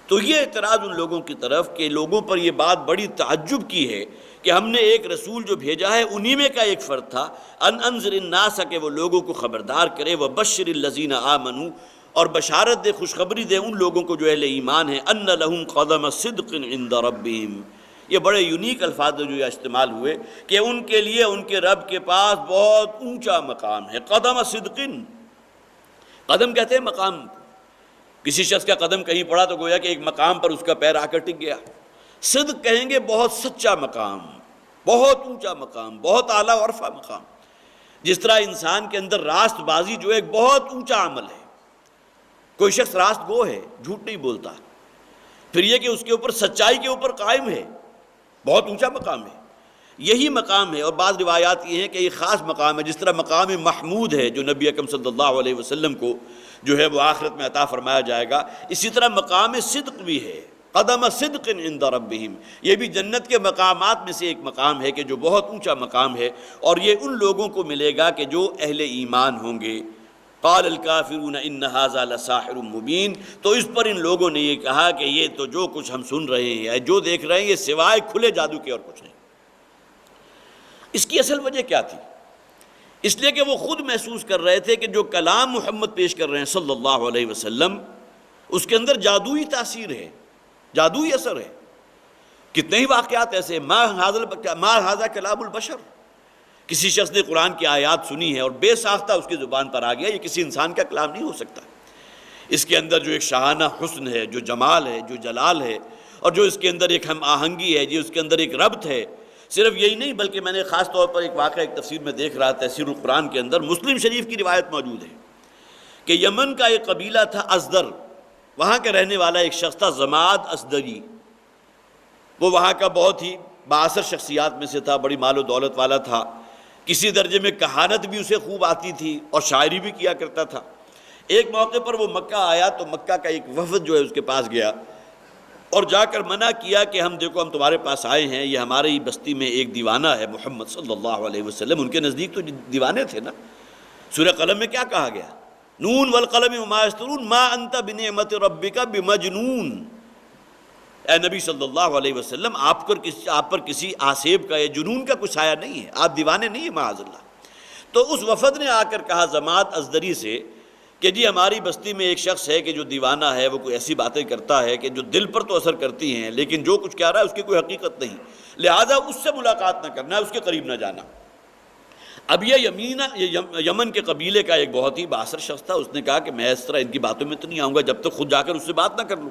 تو یہ اعتراض ان لوگوں کی طرف کہ لوگوں پر یہ بات بڑی تعجب کی ہے کہ ہم نے ایک رسول جو بھیجا ہے انہی میں کا ایک فرد تھا، ان انذر الناس، کہ وہ لوگوں کو خبردار کرے، وبشر الذین آمنوا، اور بشارت دے، خوشخبری دے ان لوگوں کو جو اہل ایمان ہیں، ان لہم قدم صدق عند ربہم، یہ بڑے یونیک الفاظ جو یہ استعمال ہوئے کہ ان کے لیے ان کے رب کے پاس بہت اونچا مقام ہے۔ قدم صدق، قدم کہتے ہیں مقام، کسی شخص کا قدم کہیں پڑا تو گویا کہ ایک مقام پر اس کا پیر آ کر ٹک گیا۔ صدق کہیں گے بہت سچا مقام، بہت اونچا مقام، بہت اعلیٰ و عرفہ مقام۔ جس طرح انسان کے اندر راست بازی جو ایک بہت اونچا عمل ہے، کوئی شخص راست گو ہے، جھوٹ نہیں بولتا، پھر یہ کہ اس کے اوپر سچائی کے اوپر قائم ہے، بہت اونچا مقام ہے، یہی مقام ہے۔ اور بعض روایات یہ ہیں کہ یہ خاص مقام ہے، جس طرح مقام محمود ہے جو نبی اکرم صلی اللہ علیہ وسلم کو جو ہے وہ آخرت میں عطا فرمایا جائے گا، اسی طرح مقام صدق بھی ہے، قدم صدق عند ربہم، یہ بھی جنت کے مقامات میں سے ایک مقام ہے کہ جو بہت اونچا مقام ہے، اور یہ ان لوگوں کو ملے گا کہ جو اہل ایمان ہوں گے۔ قال الکافرون ان ھذا لساحر مبین، تو اس پر ان لوگوں نے یہ کہا کہ یہ تو جو کچھ ہم سن رہے ہیں، جو دیکھ رہے ہیں، یہ سوائے کھلے جادو کے اور کچھ نہیں۔ اس کی اصل وجہ کیا تھی؟ اس لیے کہ وہ خود محسوس کر رہے تھے کہ جو کلام محمد پیش کر رہے ہیں صلی اللہ علیہ وسلم، اس کے اندر جادوئی تاثیر ہے، جادوئی اثر ہے۔ کتنے ہی واقعات ایسے، ما ھذا کلام البشر، کسی شخص نے قرآن کی آیات سنی ہے اور بے ساختہ اس کی زبان پر آ گیا، یہ کسی انسان کا کلام نہیں ہو سکتا۔ اس کے اندر جو ایک شاہانہ حسن ہے، جو جمال ہے، جو جلال ہے، اور جو اس کے اندر ایک ہم آہنگی ہے، جو اس کے اندر ایک ربط ہے، صرف یہی نہیں بلکہ میں نے خاص طور پر ایک واقعہ ایک تفسیر میں دیکھ رہا تھا، تفسیر القرآن کے اندر مسلم شریف کی روایت موجود ہے کہ یمن کا ایک قبیلہ تھا ازدر، وہاں کا رہنے والا ایک شخص تھا زماد ازدری، وہ وہاں کا بہت ہی بااثر شخصیات میں سے تھا، بڑی مال و دولت والا تھا، کسی درجے میں کہانت بھی اسے خوب آتی تھی اور شاعری بھی کیا کرتا تھا۔ ایک موقع پر وہ مکہ آیا تو مکہ کا ایک وفد جو ہے اس کے پاس گیا اور جا کر منع کیا کہ ہم دیکھو ہم تمہارے پاس آئے ہیں، یہ ہمارے ہی بستی میں ایک دیوانہ ہے محمد صلی اللہ علیہ وسلم۔ ان کے نزدیک تو دیوانے تھے نا۔ سورہ قلم میں کیا کہا گیا؟ نون والقلم وما یسطرون ما انت بنعمت ربک بمجنون۔ اے نبی صلی اللہ علیہ وسلم، آپ پر کسی آسیب کا یا جنون کا کچھ سایہ نہیں ہے، آپ دیوانے نہیں ہیں معاذ اللہ۔ تو اس وفد نے آ کر کہا ضماعت ازدری سے کہ جی ہماری بستی میں ایک شخص ہے کہ جو دیوانہ ہے، وہ کوئی ایسی باتیں کرتا ہے کہ جو دل پر تو اثر کرتی ہیں لیکن جو کچھ کہہ رہا ہے اس کی کوئی حقیقت نہیں، لہٰذا اس سے ملاقات نہ کرنا، اس کے قریب نہ جانا۔ اب یہ یمن کے قبیلے کا ایک بہت ہی بااثر شخص تھا، اس نے کہا کہ میں اس طرح ان کی باتوں میں تو نہیں آؤں گا جب تک خود جا کر اس سے بات نہ کر لوں۔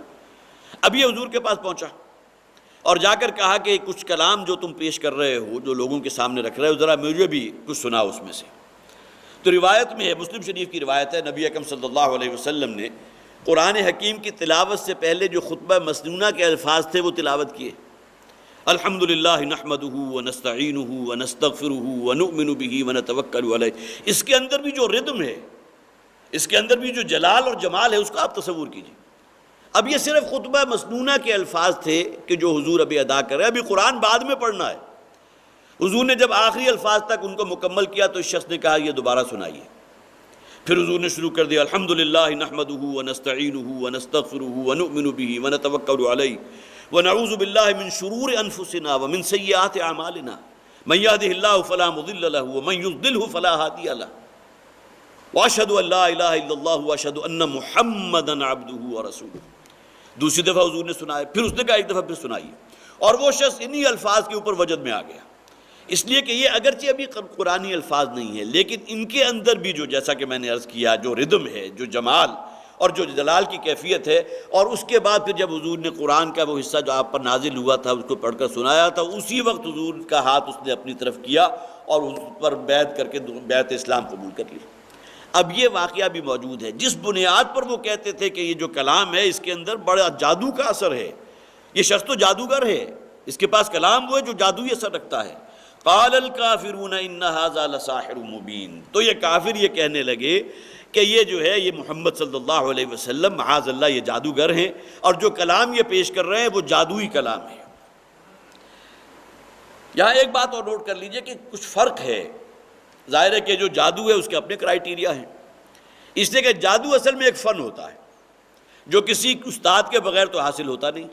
اب یہ حضور کے پاس پہنچا اور جا کر کہا کہ کچھ کلام جو تم پیش کر رہے ہو، جو لوگوں کے سامنے رکھ رہے ہو، ذرا مجھے بھی کچھ سنا اس میں سے۔ تو روایت میں ہے، مسلم شریف کی روایت ہے، نبی اکرم صلی اللہ علیہ وسلم نے قرآن حکیم کی تلاوت سے پہلے جو خطبہ مسنونہ کے الفاظ تھے وہ تلاوت کیے۔ الحمدللہ نحمدہ ونستعینہ ونستغفرہ ونؤمن بہ ونتوکل علیہ۔ اس کے اندر بھی جو ردم ہے، اس کے اندر بھی جو جلال اور جمال ہے، اس کا آپ تصور کیجیے۔ اب یہ صرف خطبہ مسنونہ کے الفاظ تھے کہ جو حضور ابھی ادا کر رہے ہیں، ابھی قرآن بعد میں پڑھنا ہے۔ حضور نے جب آخری الفاظ تک ان کو مکمل کیا تو اس شخص نے کہا یہ دوبارہ سنائیے۔ پھر حضور نے شروع کر دیا الحمدللہ نحمدہ ونستعینہ ونستغفرہ ونؤمن بہ ونتوکل علیہ ونعوذ باللہ من شرور انفسنا ومن سیئات اعمالنا من یہدہ اللہ فلا مضل لہ ومن یضللہ فلا ہادی لہ واشہد ان لا الہ الا اللہ واشہد ان محمدا عبدہ ورسولہ۔ دوسری دفعہ حضور نے سنایا، پھر اس نے کہا ایک دفعہ پھر سنائیے، اور وہ شخص انہی الفاظ کے اوپر وجد میں آ گیا۔ اس لیے کہ یہ اگرچہ ابھی قرآنی الفاظ نہیں ہے لیکن ان کے اندر بھی جو، جیسا کہ میں نے عرض کیا، جو ردم ہے، جو جمال اور جو جلال کی کیفیت ہے، اور اس کے بعد پھر جب حضور نے قرآن کا وہ حصہ جو آپ پر نازل ہوا تھا اس کو پڑھ کر سنایا تھا، اسی وقت حضور کا ہاتھ اس نے اپنی طرف کیا اور اس پر بیعت کر کے بیعت اسلام قبول کر لی۔ اب یہ واقعہ بھی موجود ہے جس بنیاد پر وہ کہتے تھے کہ یہ جو کلام ہے اس کے اندر بڑا جادو کا اثر ہے، یہ شخص تو جادوگر ہے، اس کے پاس کلام وہ ہے جو جادوئی اثر رکھتا ہے۔ قال الکافرون ان ھذا لساحر مبین۔ تو یہ کافر یہ کہنے لگے کہ یہ جو ہے یہ محمد صلی اللہ علیہ وسلم معاذ اللہ یہ جادوگر ہیں، اور جو کلام یہ پیش کر رہے ہیں وہ جادوئی کلام ہے۔ یہاں ایک بات اور نوٹ کر لیجئے کہ کچھ فرق ہے، ظاہر ہے کہ جو جادو ہے اس کے اپنے کرائیٹیریا ہیں، اس لیے کہ جادو اصل میں ایک فن ہوتا ہے جو کسی استاد کے بغیر تو حاصل ہوتا نہیں،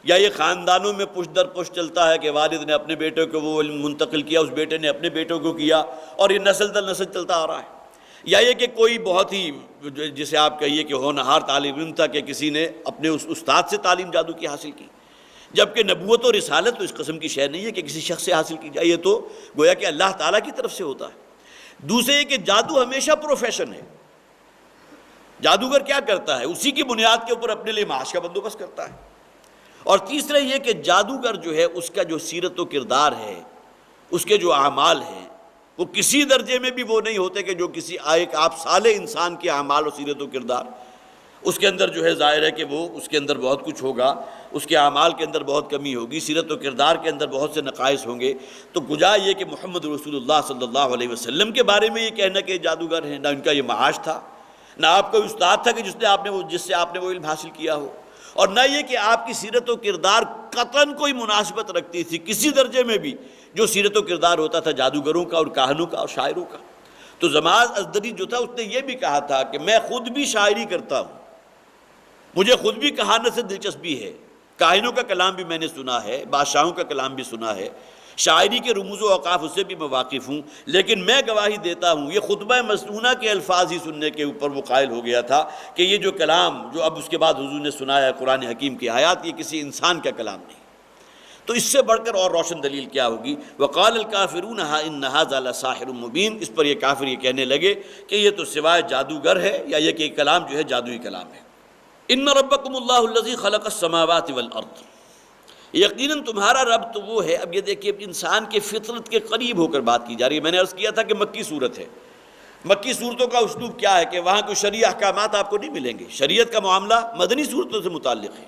یا یہ خاندانوں میں پشت در پشت چلتا ہے کہ والد نے اپنے بیٹے کو وہ علم منتقل کیا، اس بیٹے نے اپنے بیٹوں کو کیا، اور یہ نسل در نسل چلتا آ رہا ہے۔ یا یہ کہ کوئی بہت ہی جسے آپ کہیے کہ ہونہار طالب علم تھا کہ کسی نے اپنے اس استاد سے تعلیم جادو کی حاصل کی، جبکہ نبوت و رسالت تو اس قسم کی شے نہیں ہے کہ کسی شخص سے حاصل کی جائے، یہ تو گویا کہ اللہ تعالیٰ کی طرف سے ہوتا ہے۔ دوسرے یہ کہ جادو ہمیشہ پروفیشن ہے، جادوگر کیا کرتا ہے اسی کی بنیاد کے اوپر اپنے لیے معاش کا بندوبست کرتا ہے۔ اور تیسرا یہ کہ جادوگر جو ہے اس کا جو سیرت و کردار ہے، اس کے جو اعمال ہیں، وہ کسی درجے میں بھی وہ نہیں ہوتے کہ جو کسی ایک آپ صالح انسان کے اعمال و سیرت و کردار، اس کے اندر جو ہے ظاہر ہے کہ وہ اس کے اندر بہت کچھ ہوگا، اس کے اعمال کے اندر بہت کمی ہوگی، سیرت و کردار کے اندر بہت سے نقائص ہوں گے۔ تو گجا یہ کہ محمد رسول اللہ صلی اللہ علیہ وسلم کے بارے میں یہ کہنا کہ جادوگر ہیں، نہ ان کا یہ معاش تھا، نہ آپ کا استاد تھا کہ جس سے آپ نے وہ علم حاصل کیا ہو، اور نہ یہ کہ آپ کی سیرت و کردار قطعاً کوئی مناسبت رکھتی تھی کسی درجے میں بھی جو سیرت و کردار ہوتا تھا جادوگروں کا اور کاہنوں کا اور شاعروں کا۔ تو ضماعت ازدری جو تھا اس نے یہ بھی کہا تھا کہ میں خود بھی شاعری کرتا ہوں، مجھے خود بھی کہانت سے دلچسپی ہے، کاہنوں کا کلام بھی میں نے سنا ہے، بادشاہوں کا کلام بھی سنا ہے، شاعری کے رموز و اوقاف اس سے بھی میں واقف ہوں، لیکن میں گواہی دیتا ہوں یہ خطبہ مسنونہ کے الفاظ ہی سننے کے اوپر وہ قائل ہو گیا تھا کہ یہ جو کلام جو اب اس کے بعد حضور نے سنایا ہے قرآن حکیم کی آیات، یہ کسی انسان کا کلام نہیں۔ تو اس سے بڑھ کر اور روشن دلیل کیا ہوگی؟ وقال الکافرون ان ھذا لساحر مبین۔ اس پر یہ کافر یہ کہنے لگے کہ یہ تو سوائے جادوگر ہے، یا یہ کہ کلام جو ہے جادوئی کلام ہے۔ ان ربکم اللہ الذی خلق السماوات والارض، یقیناً تمہارا رب تو وہ ہے۔ اب یہ دیکھیے انسان کے فطرت کے قریب ہو کر بات کی جا رہی ہے۔ میں نے عرض کیا تھا کہ مکی صورت ہے، مکی صورتوں کا اسلوب کیا ہے کہ وہاں کوئی شرعی احکامات آپ کو نہیں ملیں گے، شریعت کا معاملہ مدنی صورتوں سے متعلق ہے۔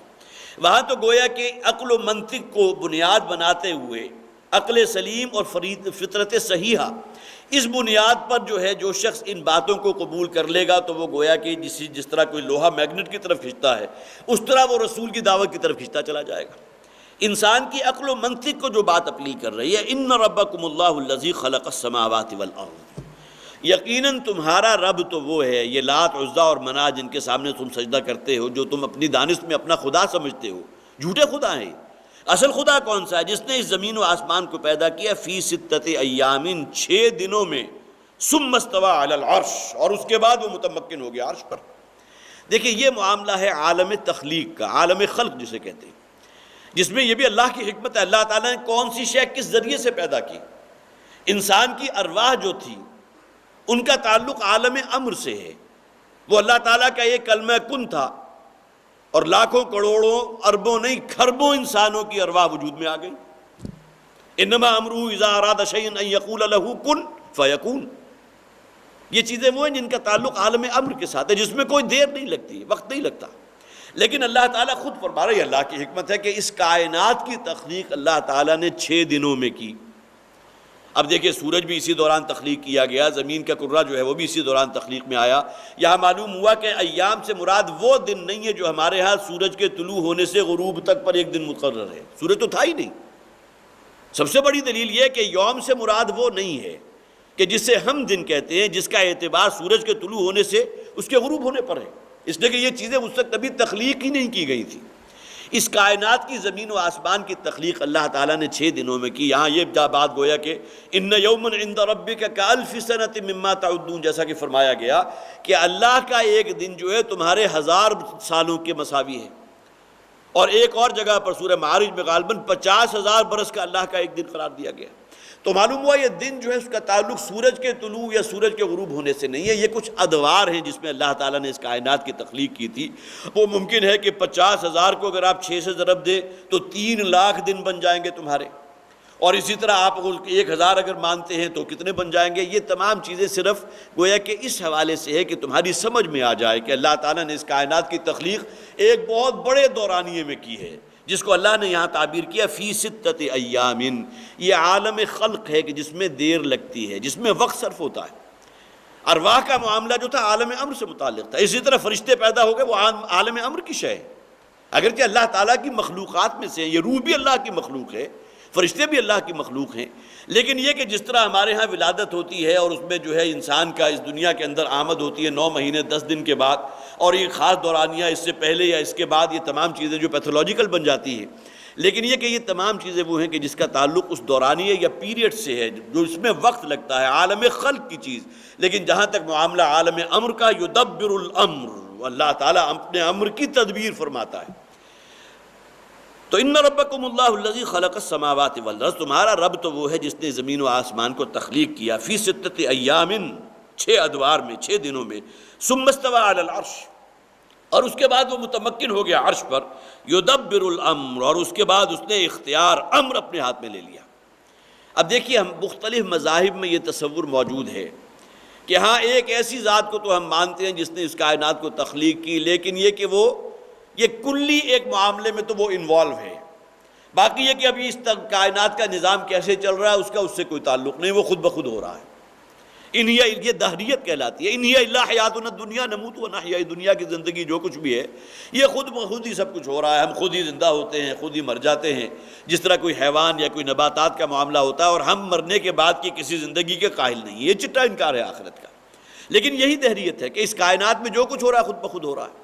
وہاں تو گویا کہ عقل و منطق کو بنیاد بناتے ہوئے عقل سلیم اور فطرت صحیحہ، اس بنیاد پر جو ہے جو شخص ان باتوں کو قبول کر لے گا تو وہ گویا کہ جس طرح کوئی لوہا میگنیٹ کی طرف کھینچتا ہے اس طرح وہ رسول کی دعوت کی طرف کھینچتا چلا جائے گا۔ انسان کی عقل و منطق کو جو بات اپیل کر رہی ہے، ان ربکم اللہ الذی خلق السماوات والارض، یقیناً تمہارا رب تو وہ ہے، یہ لات عزا اور منات جن کے سامنے تم سجدہ کرتے ہو، جو تم اپنی دانست میں اپنا خدا سمجھتے ہو، جھوٹے خدا ہیں۔ اصل خدا کون سا ہے؟ جس نے اس زمین و آسمان کو پیدا کیا فی ستۃ ایام، 6 دنوں میں، ثم استوی علی العرش، اور اس کے بعد وہ متمکن ہو گیا عرش پر۔ دیکھیں یہ معاملہ ہے عالم تخلیق کا، عالم خلق جسے کہتے ہیں، جس میں یہ بھی اللہ کی حکمت ہے، اللہ تعالیٰ نے کون سی شے کس ذریعے سے پیدا کی۔ انسان کی ارواح جو تھی ان کا تعلق عالم امر سے ہے، وہ اللہ تعالیٰ کا ایک کلمہ کن تھا اور لاکھوں کروڑوں اربوں نہیں کھربوں انسانوں کی ارواح وجود میں آ گئی۔ انما امرہ اذا اراد شیئا ان یقول لہ کن فیکون، یہ چیزیں وہ ہیں جن کا تعلق عالم امر کے ساتھ ہے، جس میں کوئی دیر نہیں لگتی، وقت نہیں لگتا۔ لیکن اللہ تعالیٰ خود فرما رہے ہیں، اللہ کی حکمت ہے کہ اس کائنات کی تخلیق اللہ تعالیٰ نے 6 دنوں میں کی۔ اب دیکھیں سورج بھی اسی دوران تخلیق کیا گیا، زمین کا کرہ جو ہے وہ بھی اسی دوران تخلیق میں آیا۔ یہاں معلوم ہوا کہ ایام سے مراد وہ دن نہیں ہے جو ہمارے ہاں سورج کے طلوع ہونے سے غروب تک پر ایک دن مقرر ہے، سورج تو تھا ہی نہیں۔ سب سے بڑی دلیل یہ ہے کہ یوم سے مراد وہ نہیں ہے کہ جسے ہم دن کہتے ہیں، جس کا اعتبار سورج کے طلوع ہونے سے اس کے غروب ہونے پر ہے، اس لیے کہ یہ چیزیں اس تک کبھی تخلیق ہی نہیں کی گئی تھی۔ اس کائنات کی زمین و آسمان کی تخلیق اللہ تعالیٰ نے 6 دنوں میں کی۔ یہاں یہ بات گویا کہ ان یوما عند ربک کالف سنۃ مما تعدون، جیسا کہ فرمایا گیا کہ اللہ کا ایک دن جو ہے تمہارے 1000 سالوں کے مساوی ہے، اور ایک اور جگہ پر سورہ معارج میں غالباً 50,000 برس کا اللہ کا ایک دن قرار دیا گیا۔ تو معلوم ہوا یہ دن جو ہے اس کا تعلق سورج کے طلوع یا سورج کے غروب ہونے سے نہیں ہے، یہ کچھ ادوار ہیں جس میں اللہ تعالیٰ نے اس کائنات کی تخلیق کی تھی۔ وہ ممکن ہے کہ 50,000 کو اگر آپ 6 سے ضرب دیں تو 3 لاکھ دن بن جائیں گے تمہارے، اور اسی طرح آپ 1000 اگر مانتے ہیں تو کتنے بن جائیں گے۔ یہ تمام چیزیں صرف گویا کہ اس حوالے سے ہے کہ تمہاری سمجھ میں آ جائے کہ اللہ تعالیٰ نے اس کائنات کی تخلیق ایک بہت بڑے دورانیے میں کی ہے، جس کو اللہ نے یہاں تعبیر کیا فی ستۃ ایام۔ یہ عالم خلق ہے کہ جس میں دیر لگتی ہے، جس میں وقت صرف ہوتا ہے۔ ارواح کا معاملہ جو تھا عالم امر سے متعلق تھا، اسی طرح فرشتے پیدا ہو گئے، وہ عالم امر کی شے ہے، اگرچہ اللہ تعالیٰ کی مخلوقات میں سے، یہ روح بھی اللہ کی مخلوق ہے، فرشتے بھی اللہ کی مخلوق ہیں، لیکن یہ کہ جس طرح ہمارے ہاں ولادت ہوتی ہے اور اس میں جو ہے انسان کا اس دنیا کے اندر آمد ہوتی ہے 9 مہینے 10 دن کے بعد، اور یہ خاص دورانیہ اس سے پہلے یا اس کے بعد، یہ تمام چیزیں جو پیتھولوجیکل بن جاتی ہیں، لیکن یہ کہ یہ تمام چیزیں وہ ہیں کہ جس کا تعلق اس دورانیہ یا پیریڈ سے ہے جو اس میں وقت لگتا ہے، عالم خلق کی چیز۔ لیکن جہاں تک معاملہ عالم امر کا، یدبر الامر، اللہ تعالیٰ اپنے امر کی تدبیر فرماتا ہے۔ تو ان ربکم اللہ الذی خلق السماوات والارض، تمہارا رب تو وہ ہے جس نے زمین و آسمان کو تخلیق کیا، فی 6 ایام، 6 ادوار میں، 6 دنوں میں، ثم استوی علی العرش، اور اس کے بعد وہ متمکن ہو گیا عرش پر، یدبر الامر، اور اس کے بعد اس نے اختیار امر اپنے ہاتھ میں لے لیا۔ اب دیکھیے ہم مختلف مذاہب میں یہ تصور موجود ہے کہ ہاں ایک ایسی ذات کو تو ہم مانتے ہیں جس نے اس کائنات کو تخلیق کی، لیکن یہ کہ وہ یہ کلی ایک معاملے میں تو وہ انوالو ہے، باقی یہ کہ ابھی اس کائنات کا نظام کیسے چل رہا ہے اس کا اس سے کوئی تعلق نہیں، وہ خود بخود ہو رہا ہے۔ یہ دہریت کہلاتی ہے، انہی الا حیاتنا الدنیا نموت و نحیا، دنیا کی زندگی جو کچھ بھی ہے یہ خود بخود ہی سب کچھ ہو رہا ہے، ہم خود ہی زندہ ہوتے ہیں، خود ہی مر جاتے ہیں، جس طرح کوئی حیوان یا کوئی نباتات کا معاملہ ہوتا ہے، اور ہم مرنے کے بعد کی کسی زندگی کے قائل نہیں، یہ چٹا انکار ہے آخرت کا۔ لیکن یہی دہریت ہے کہ اس کائنات میں جو کچھ ہو رہا ہے خود بخود ہو رہا ہے۔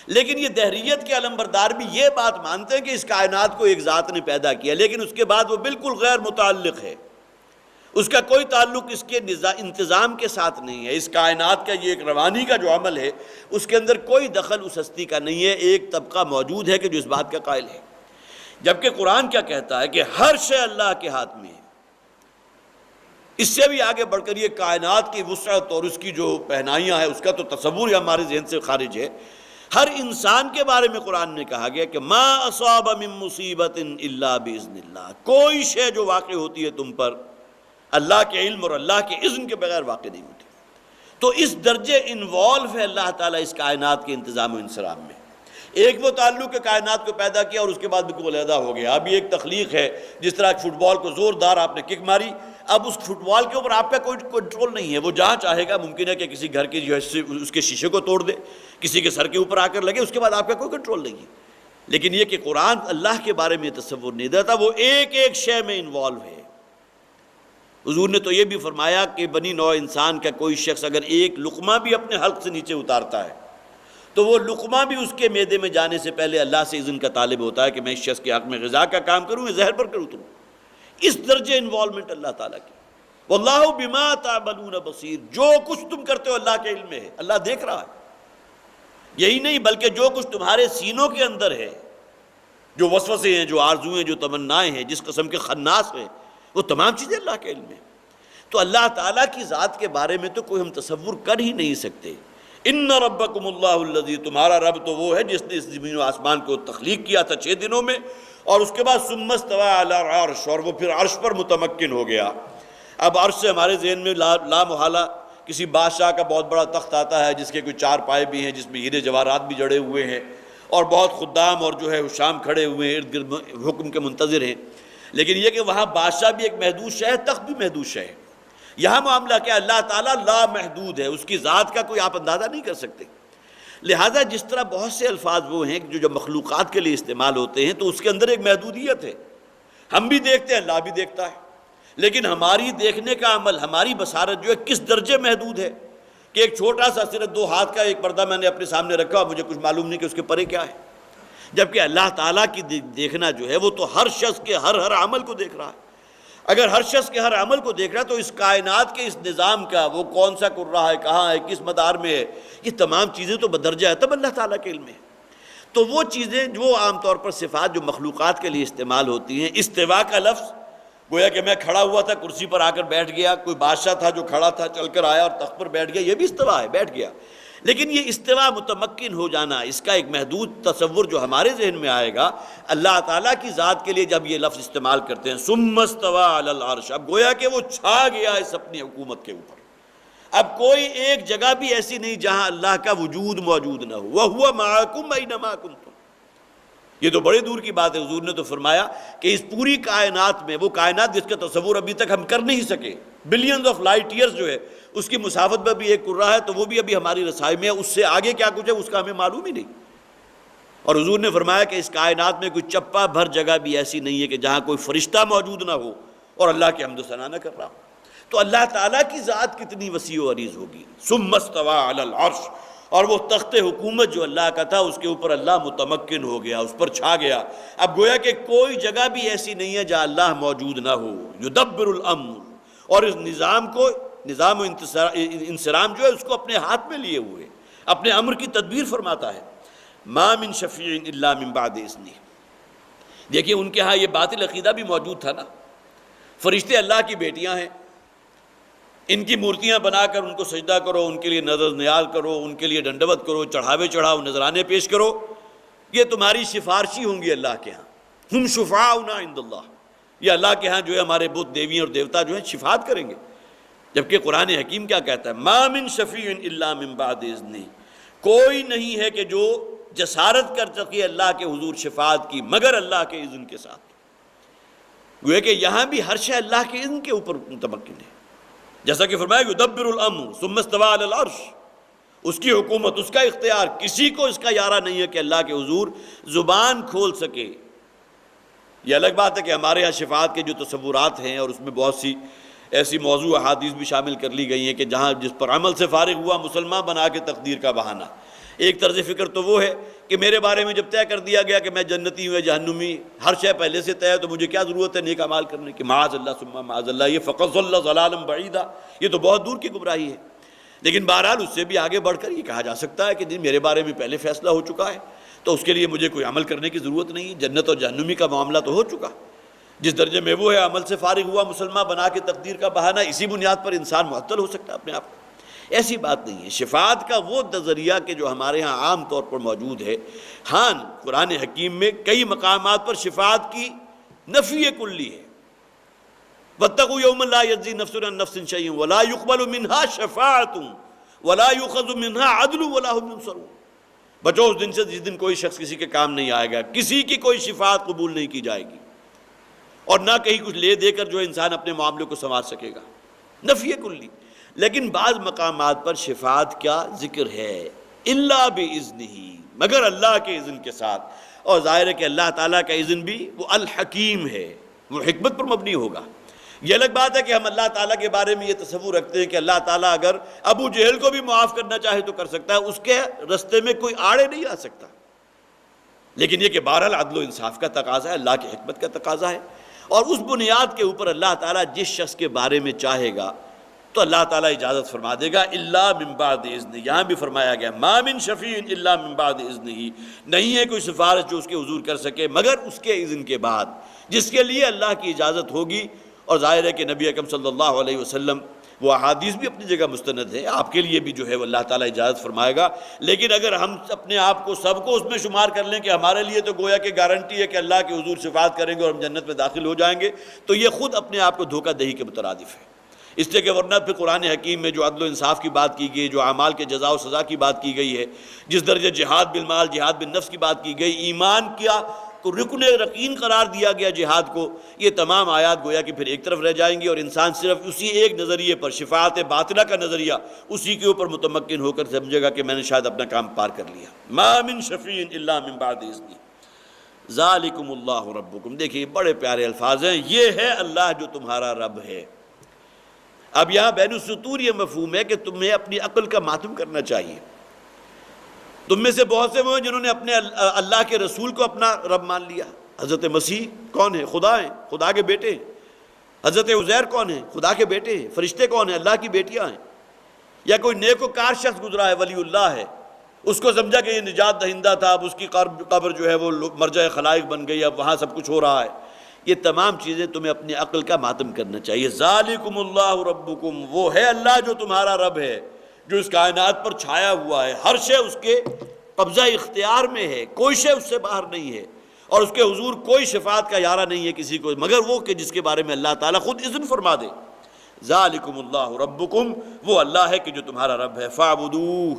لیکن یہ دہریت کے علمبردار بھی یہ بات مانتے ہیں کہ اس کائنات کو ایک ذات نے پیدا کیا، لیکن اس کے بعد وہ بالکل غیر متعلق ہے، اس کا کوئی تعلق اس کے انتظام کے ساتھ نہیں ہے۔ اس کائنات کا یہ ایک روانی کا جو عمل ہے اس کے اندر کوئی دخل اس ہستی کا نہیں ہے، ایک طبقہ موجود ہے کہ جو اس بات کا قائل ہے۔ جبکہ قرآن کیا کہتا ہے کہ ہر شے اللہ کے ہاتھ میں ہے۔ اس سے بھی آگے بڑھ کر یہ کائنات کی وسعت اور اس کی جو پہنائیاں ہیں اس کا تو تصور ہی ہمارے ذہن سے خارج ہے۔ ہر انسان کے بارے میں قرآن میں کہا گیا کہ ما اصاب من مصیبت الا باذن اللہ، کوئی شے جو واقع ہوتی ہے تم پر اللہ کے علم اور اللہ کے اذن کے بغیر واقع نہیں ہوتی۔ تو اس درجے انوالو ہے اللہ تعالیٰ اس کائنات کے انتظام و انصرام میں۔ ایک وہ تعلق کہ کائنات کو پیدا کیا اور اس کے بعد بالکل علیحدہ ہو گیا. ابھی ایک تخلیق ہے، جس طرح فٹ بال کو زوردار آپ نے کک ماری، اب اس فٹ بال کے اوپر آپ کا کوئی کنٹرول نہیں ہے. وہ جہاں چاہے گا ممکن ہے کہ کسی گھر کے جو ہے اس کے شیشے کو توڑ دے، کسی کے سر کے اوپر آ کر لگے، اس کے بعد آپ کا کوئی کنٹرول نہیں ہے. لیکن یہ کہ قرآن اللہ کے بارے میں تصور نہیں دیتا، وہ ایک ایک شے میں انوالو ہے. حضور نے تو یہ بھی فرمایا کہ بنی نوع انسان کا کوئی شخص اگر ایک لقمہ بھی اپنے حلق سے نیچے اتارتا ہے تو وہ لقمہ بھی اس کے معدے میں جانے سے پہلے اللہ سے اذن کا طالب ہوتا ہے کہ میں اس شخص کے حق میں غذا کا کام کروں یا زہر پر کروں اتروں. اس درجے انوالومنٹ اللہ تعالیٰ کی. واللہ بما تعملون بصیر، جو کچھ تم کرتے ہو اللہ کے علم میں ہے، اللہ دیکھ رہا ہے. یہی نہیں بلکہ جو کچھ تمہارے سینوں کے اندر ہے، جو وسوسے ہیں، جو آرزویں، جو تمنائیں ہیں، جس قسم کے خناس ہیں، وہ تمام چیزیں اللہ کے علم میں. تو اللہ تعالیٰ کی ذات کے بارے میں تو کوئی ہم تصور کر ہی نہیں سکتے. ان ربکم اللہ الذی، تمہارا رب تو وہ ہے جس نے اس زمین و آسمان کو تخلیق کیا تھا 6 دنوں میں، اور اس کے بعد ثم استوی علی العرش، اور وہ پھر عرش پر متمکن ہو گیا. اب عرش سے ہمارے ذہن میں لا محالہ کسی بادشاہ کا بہت بڑا تخت آتا ہے جس کے کوئی 4 پائے بھی ہیں، جس میں ہیرے جواہرات بھی جڑے ہوئے ہیں، اور بہت خدام اور جو ہے حشام کھڑے ہوئے ہیں، ارد گرد حکم کے منتظر ہیں. لیکن یہ کہ وہاں بادشاہ بھی ایک محدود شے ہے، تخت بھی محدود شے ہے. یہاں معاملہ کیا، اللہ تعالیٰ لا محدود ہے، اس کی ذات کا کوئی آپ اندازہ نہیں کر سکتے. لہٰذا جس طرح بہت سے الفاظ وہ ہیں جو مخلوقات کے لیے استعمال ہوتے ہیں تو اس کے اندر ایک محدودیت ہے. ہم بھی دیکھتے ہیں، اللہ بھی دیکھتا ہے، لیکن ہماری دیکھنے کا عمل، ہماری بصارت جو ہے کس درجے محدود ہے کہ ایک چھوٹا سا صرف 2 ہاتھ کا ایک پردہ میں نے اپنے سامنے رکھا اور مجھے کچھ معلوم نہیں کہ اس کے پرے کیا ہے. جبکہ اللہ تعالیٰ کی دیکھنا جو ہے وہ تو ہر شخص کے ہر عمل کو دیکھ رہا ہے. اگر ہر شخص کے ہر عمل کو دیکھ رہا ہے تو اس کائنات کے اس نظام کا وہ کون سا کر رہا ہے، کہاں ہے، کس مدار میں ہے، یہ تمام چیزیں تو بدرجہ ہے تب اللہ تعالیٰ کے علم ہے. تو وہ چیزیں جو عام طور پر صفات جو مخلوقات کے لیے استعمال ہوتی ہیں، استوا کا لفظ گویا کہ میں کھڑا ہوا تھا کرسی پر آ کر بیٹھ گیا، کوئی بادشاہ تھا جو کھڑا تھا چل کر آیا اور تخت پر بیٹھ گیا، یہ بھی استوا ہے، بیٹھ گیا. لیکن یہ استوا متمکن ہو جانا، اس کا ایک محدود تصور جو ہمارے ذہن میں آئے گا اللہ تعالیٰ کی ذات کے لیے جب یہ لفظ استعمال کرتے ہیں ثم استوی علی العرش، اب گویا کہ وہ چھا گیا اس اپنی حکومت کے اوپر. اب کوئی ایک جگہ بھی ایسی نہیں جہاں اللہ کا وجود موجود نہ ہو. وَهُوَ مَعَكُمْ أَيْنَمَا كُنْتُمْ، یہ تو بڑے دور کی بات ہے. حضور نے تو فرمایا کہ اس پوری کائنات میں، وہ کائنات جس کا تصور ابھی تک ہم کر نہیں سکے، بلینز آف لائٹ ایئرز جو ہے اس کی مسافت میں بھی ایک کرہ ہے، تو وہ بھی ابھی ہماری رسائی میں ہے. اس سے آگے کیا کچھ ہے اس کا ہمیں معلوم ہی نہیں. اور حضور نے فرمایا کہ اس کائنات میں کوئی چپا بھر جگہ بھی ایسی نہیں ہے کہ جہاں کوئی فرشتہ موجود نہ ہو اور اللہ کی حمد و ثنا نہ کر رہا ہو. تو اللہ تعالیٰ کی ذات کتنی وسیع و عریض ہوگی. ثم استوی علی العرش، اور وہ تخت حکومت جو اللہ کا تھا اس کے اوپر اللہ متمکن ہو گیا، اس پر چھا گیا. اب گویا کہ کوئی جگہ بھی ایسی نہیں ہے جہاں اللہ موجود نہ ہو. یدبر الامر، اور اس نظام کو، نظام و انصرام جو ہے اس کو اپنے ہاتھ میں لیے ہوئے اپنے امر کی تدبیر فرماتا ہے. ما من شفیع الا من بعد اذنہ. دیکھیے ان کے ہاں یہ باطل عقیدہ بھی موجود تھا نا، فرشتے اللہ کی بیٹیاں ہیں، ان کی مورتیاں بنا کر ان کو سجدہ کرو، ان کے لیے نظر نیاز کرو، ان کے لیے ڈنڈوت کرو، چڑھاوے چڑھاؤ، نذرانے پیش کرو، یہ تمہاری سفارشی ہوں گی اللہ کے ہاں. ہم شفاعنا عند اللہ، یہ اللہ کے ہاں جو ہے ہمارے بت دیویاں اور دیوتا جو ہیں شفاعت کریں گے. جبکہ قرآن حکیم کیا کہتا ہے، ما من شفیع الا من بعد اذنہ، کوئی نہیں ہے کہ جو جسارت کر سکے اللہ کے حضور شفاعت کی مگر اللہ کے اذن کے ساتھ. گویا کہ یہاں بھی ہر شے اللہ کے اذن کے اوپر متمکن ہے. جیسا کہ فرمایا یدبر الامر ثم استوی علی العرش، اس کی حکومت، اس کا اختیار، کسی کو اس کا یارہ نہیں ہے کہ اللہ کے حضور زبان کھول سکے. یہ الگ بات ہے کہ ہمارے یہاں شفاعت کے جو تصورات ہیں اور اس میں بہت سی ایسی موضوع احادیث بھی شامل کر لی گئی ہیں کہ جہاں جس پر عمل سے فارغ ہوا مسلمان بنا کے تقدیر کا بہانہ. ایک طرز فکر تو وہ ہے کہ میرے بارے میں جب طے کر دیا گیا کہ میں جنتی ہوں یا جہنمی، ہر شے پہلے سے طے ہے، تو مجھے کیا ضرورت ہے نیک اعمال کرنے کی. معاذ اللہ ثم معاذ اللہ، یہ فقط ضل ضلالا بعیدا، یہ تو بہت دور کی گمراہی ہے. لیکن بہرحال اس سے بھی آگے بڑھ کر یہ کہا جا سکتا ہے کہ جی میرے بارے میں پہلے فیصلہ ہو چکا ہے تو اس کے لیے مجھے کوئی عمل کرنے کی ضرورت نہیں. جنت اور جہنمی کا معاملہ تو ہو چکا، جس درجے میں وہ ہے عمل سے فارغ ہوا مسلمان بنا کے تقدیر کا بہانہ، اسی بنیاد پر انسان معطل ہو سکتا ہے اپنے آپ کو. ایسی بات نہیں ہے. شفاعت کا وہ نظریہ کہ جو ہمارے ہاں عام طور پر موجود ہے، ہاں قرآن حکیم میں کئی مقامات پر شفاعت کی نفی کلی ہے. واتقوا یوما لا یجزی نفس عن نفس شیئا ولا یقبل منها شفاعۃ ولا یؤخذ منها عدل ولا هم ينصرون. بچو اس دن سے جس دن کوئی شخص کسی کے کام نہیں آئے گا، کسی کی کوئی شفاعت قبول نہیں کی جائے گی، اور نہ کہیں کچھ لے دے کر جو انسان اپنے معاملے کو سنوار سکے گا، نفی کلی۔ لیکن بعض مقامات پر شفاعت کا ذکر ہے، الا باذنہ، مگر اللہ کے اذن کے ساتھ، اور ظاہر ہے کہ اللہ تعالیٰ کا اذن بھی وہ الحکیم ہے، وہ حکمت پر مبنی ہوگا۔ یہ الگ بات ہے کہ ہم اللہ تعالیٰ کے بارے میں یہ تصور رکھتے ہیں کہ اللہ تعالیٰ اگر ابو جہل کو بھی معاف کرنا چاہے تو کر سکتا ہے، اس کے رستے میں کوئی آڑے نہیں آ سکتا۔ لیکن یہ کہ بہرحال عدل و انصاف کا تقاضا ہے، اللہ کی حکمت کا تقاضا ہے، اور اس بنیاد کے اوپر اللہ تعالیٰ جس شخص کے بارے میں چاہے گا تو اللہ تعالیٰ اجازت فرما دے گا، الا من بعد اذنہ۔ یہاں بھی فرمایا گیا ما من شفیع الا من بعد اذنہ، نہیں ہے کوئی سفارش جو اس کے حضور کر سکے مگر اس کے اذن کے بعد، جس کے لیے اللہ کی اجازت ہوگی۔ اور ظاہر ہے کہ نبی اکرم صلی اللہ علیہ وسلم، وہ احادیث بھی اپنی جگہ مستند ہے، آپ کے لیے بھی جو ہے وہ اللہ تعالیٰ اجازت فرمائے گا۔ لیکن اگر ہم اپنے آپ کو سب کو اس میں شمار کر لیں کہ ہمارے لیے تو گویا کہ گارنٹی ہے کہ اللہ کے حضور شفاعت کریں گے اور ہم جنت میں داخل ہو جائیں گے، تو یہ خود اپنے آپ کو دھوکہ دہی کے مترادف ہے۔ اس لیے کہ ورنہ پھر قرآن حکیم میں جو عدل و انصاف کی بات کی گئی، جو اعمال کے جزا و سزا کی بات کی گئی ہے، جس درجے جہاد بالمال، جہاد بالنفس کی بات کی گئی، ایمان کیا کو رکن یقین قرار دیا گیا جہاد کو، یہ تمام آیات گویا کہ پھر ایک طرف رہ جائیں گی، اور انسان صرف اسی ایک نظریے پر، شفاعت باطلہ کا نظریہ، اسی کے اوپر متمکن ہو کر سمجھے گا کہ میں نے شاید اپنا کام پار کر لیا۔ ما من شفیع الا من بعد اذنہ ذالکم اللہ ربکم۔ دیکھیے بڑے پیارے الفاظ ہیں، یہ ہے اللہ جو تمہارا رب ہے۔ اب یہاں بین السطور یہ مفہوم ہے کہ تمہیں اپنی عقل کا ماتم کرنا چاہیے۔ تم میں سے بہت سے وہ ہیں جنہوں نے اپنے اللہ کے رسول کو اپنا رب مان لیا۔ حضرت مسیح کون ہے؟ خدا ہیں، خدا کے بیٹے ہیں۔ حضرت عزیر کون ہیں؟ خدا کے بیٹے ہیں۔ فرشتے کون ہیں؟ اللہ کی بیٹیاں ہیں۔ یا کوئی نیک و کار شخص گزرا ہے، ولی اللہ ہے، اس کو سمجھا کہ یہ نجات دہندہ تھا، اب اس کی قبر جو ہے وہ مرجع خلائق بن گئی، اب وہاں سب کچھ ہو رہا ہے۔ یہ تمام چیزیں تمہیں اپنی عقل کا ماتم کرنا چاہیے۔ ذالکم اللہ ربکم، وہ ہے اللہ جو تمہارا رب ہے، جو اس کائنات پر چھایا ہوا ہے، ہر شے اس کے قبضہ اختیار میں ہے، کوئی شے اس سے باہر نہیں ہے، اور اس کے حضور کوئی شفاعت کا یارہ نہیں ہے کسی کو مگر وہ کہ جس کے بارے میں اللہ تعالیٰ خود اذن فرما دے۔ ذالکم اللہ ربکم، وہ اللہ ہے کہ جو تمہارا رب ہے، فاعبدوہ،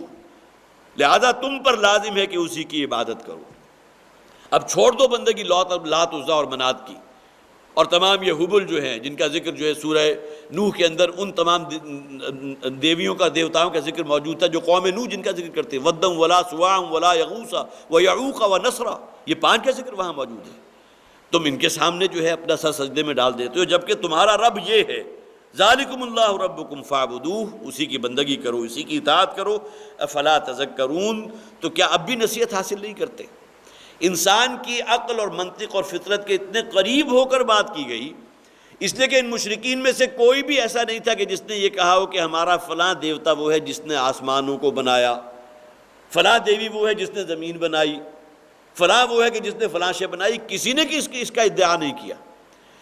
لہذا تم پر لازم ہے کہ اسی کی عبادت کرو۔ اب چھوڑ دو بندگی لات عزا اور منات کی، اور تمام یہ حبل جو ہیں جن کا ذکر جو ہے سورہ نوح کے اندر ان تمام دیویوں کا، دیوتاؤں کا ذکر موجود تھا جو قوم نوح جن کا ذکر کرتے ہیں، ودم ولا سواعم ولا یغوث ویعوق ونسرا، یہ 5 کا ذکر وہاں موجود ہے۔ تم ان کے سامنے جو ہے اپنا سر سجدے میں ڈال دیتے ہو، جبکہ تمہارا رب یہ ہے۔ ذالکم اللہ ربکم فاعبدوہ، اسی کی بندگی کرو، اسی کی اطاعت کرو۔ افلا تذکرون، تو کیا اب بھی نصیحت حاصل نہیں کرتے؟ انسان کی عقل اور منطق اور فطرت کے اتنے قریب ہو کر بات کی گئی، اس لیے کہ ان مشرکین میں سے کوئی بھی ایسا نہیں تھا کہ جس نے یہ کہا ہو کہ ہمارا فلاں دیوتا وہ ہے جس نے آسمانوں کو بنایا، فلاں دیوی وہ ہے جس نے زمین بنائی، فلاں وہ ہے کہ جس نے فلاں شے بنائی۔ کسی نے اس کا ادعا نہیں کیا۔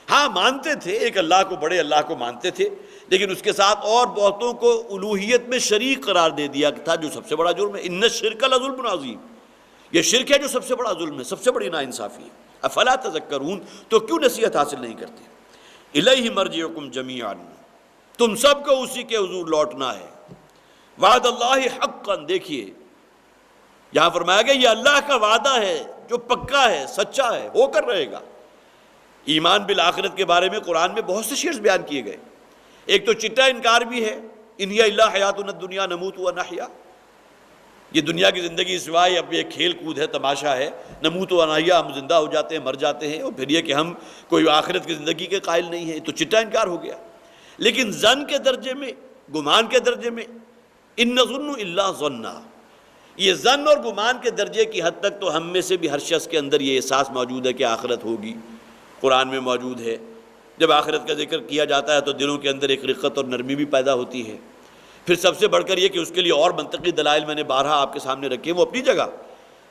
ہاں مانتے تھے، ایک اللہ کو، بڑے اللہ کو مانتے تھے، لیکن اس کے ساتھ اور بہتوں کو الوہیت میں شریک قرار دے دیا تھا، جو سب سے بڑا جرم ہے۔ ان الشرک لظلم عظیم، یہ شرک ہے جو سب سے بڑا ظلم ہے، سب سے بڑی ناانصافی ہے۔ افلا تذکرون، تو کیوں نصیحت حاصل نہیں کرتے؟ الیہ مرجعکم جمیعا، تم سب کو اسی کے حضور لوٹنا ہے۔ وعد اللہ حقا، دیکھیے یہاں فرمایا گیا یہ اللہ کا وعدہ ہے جو پکا ہے، سچا ہے، ہو کر رہے گا۔ ایمان بالآخرت کے بارے میں قرآن میں بہت سے شیئرز بیان کیے گئے۔ ایک تو چٹا انکار بھی ہے، ان ہی الا حیاتنا الدنیا نموت و نحیا، یہ دنیا کی زندگی سوائے اب یہ کھیل کود ہے، تماشا ہے، نموت و نحیا، ہم زندہ ہو جاتے ہیں، مر جاتے ہیں، اور پھر یہ کہ ہم کوئی آخرت کی زندگی کے قائل نہیں ہیں، تو چٹا انکار ہو گیا۔ لیکن ظن کے درجے میں، گمان کے درجے میں، ان نظن الا ظنا، یہ ظن اور گمان کے درجے کی حد تک تو ہم میں سے بھی ہر شخص کے اندر یہ احساس موجود ہے کہ آخرت ہوگی، قرآن میں موجود ہے۔ جب آخرت کا ذکر کیا جاتا ہے تو دلوں کے اندر ایک رقت اور نرمی بھی پیدا ہوتی ہے۔ پھر سب سے بڑھ کر یہ کہ اس کے لیے اور منطقی دلائل میں نے بارہا آپ کے سامنے رکھے، وہ اپنی جگہ،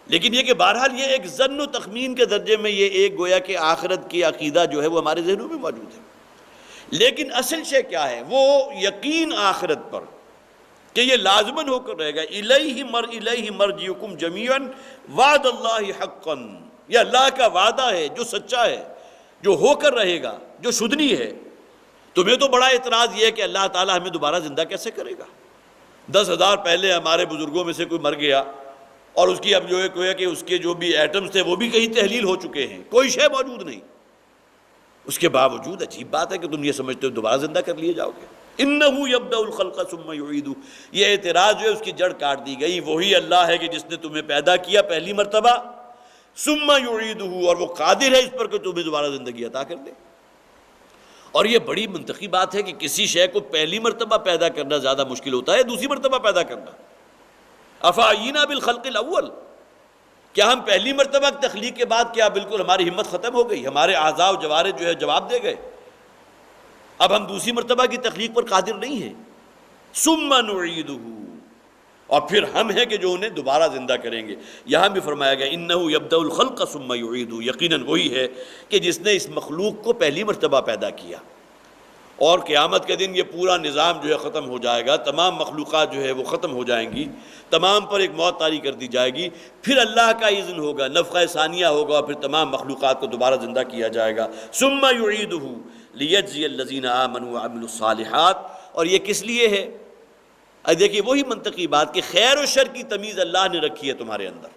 لیکن یہ کہ بہرحال یہ ایک ظن و تخمین کے درجے میں یہ ایک گویا کہ آخرت کی عقیدہ جو ہے وہ ہمارے ذہنوں میں موجود ہے۔ لیکن اصل شے کیا ہے؟ وہ یقین آخرت پر کہ یہ لازماً ہو کر رہے گا۔ الیہ مرجعکم جمیعا وعد اللہ حقا، یہ اللہ کا وعدہ ہے جو سچا ہے، جو ہو کر رہے گا، جو شدنی ہے۔ تمہیں تو بڑا اعتراض یہ ہے کہ اللہ تعالیٰ ہمیں دوبارہ زندہ کیسے کرے گا؟ 10,000 پہلے ہمارے بزرگوں میں سے کوئی مر گیا اور اس کی اب جو ہے گویا کہ اس کے جو بھی ایٹمز تھے وہ بھی کہیں تحلیل ہو چکے ہیں، کوئی شے موجود نہیں، اس کے باوجود عجیب بات ہے کہ تم یہ سمجھتے ہو دوبارہ زندہ کر لیے جاؤ گے۔ اِنَّهُ يَبْدَأُ الْخَلْقَ ثُمَّ يُعِيدُهُ، یہ اعتراض جو ہے اس کی جڑ کاٹ دی گئی، وہی اللہ ہے کہ جس نے تمہیں پیدا کیا پہلی مرتبہ، ثُمَّ يُعِيدُهُ، اور وہ قادر ہے اس پر کہ تمہیں دوبارہ زندگی عطا کر دے۔ اور یہ بڑی منطقی بات ہے کہ کسی شے کو پہلی مرتبہ پیدا کرنا زیادہ مشکل ہوتا ہے دوسری مرتبہ پیدا کرنا۔ افعینا بالخلق الاول، کیا ہم پہلی مرتبہ تخلیق کے بعد کیا بالکل ہماری ہمت ختم ہو گئی، ہمارے اعضاء و جوارح جو ہے جواب دے گئے، اب ہم دوسری مرتبہ کی تخلیق پر قادر نہیں ہیں؟ ثم نعیدہ، اور پھر ہم ہیں کہ جو انہیں دوبارہ زندہ کریں گے۔ یہاں بھی فرمایا گیا انہ یبدأ الخلق ثم یعیدہ، یقیناً وہی ہے کہ جس نے اس مخلوق کو پہلی مرتبہ پیدا کیا، اور قیامت کے دن یہ پورا نظام جو ہے ختم ہو جائے گا، تمام مخلوقات جو ہے وہ ختم ہو جائیں گی، تمام پر ایک موت طاری کر دی جائے گی، پھر اللہ کا اذن ہوگا، نفخہ ثانیہ ہوگا، اور پھر تمام مخلوقات کو دوبارہ زندہ کیا جائے گا۔ ثم یعیدہ لیجزی الذین آمنوا وعملوا الصالحات، اور یہ کس لیے ہے؟ دیکھیے وہی منطقی بات کہ خیر و شر کی تمیز اللہ نے رکھی ہے تمہارے اندر،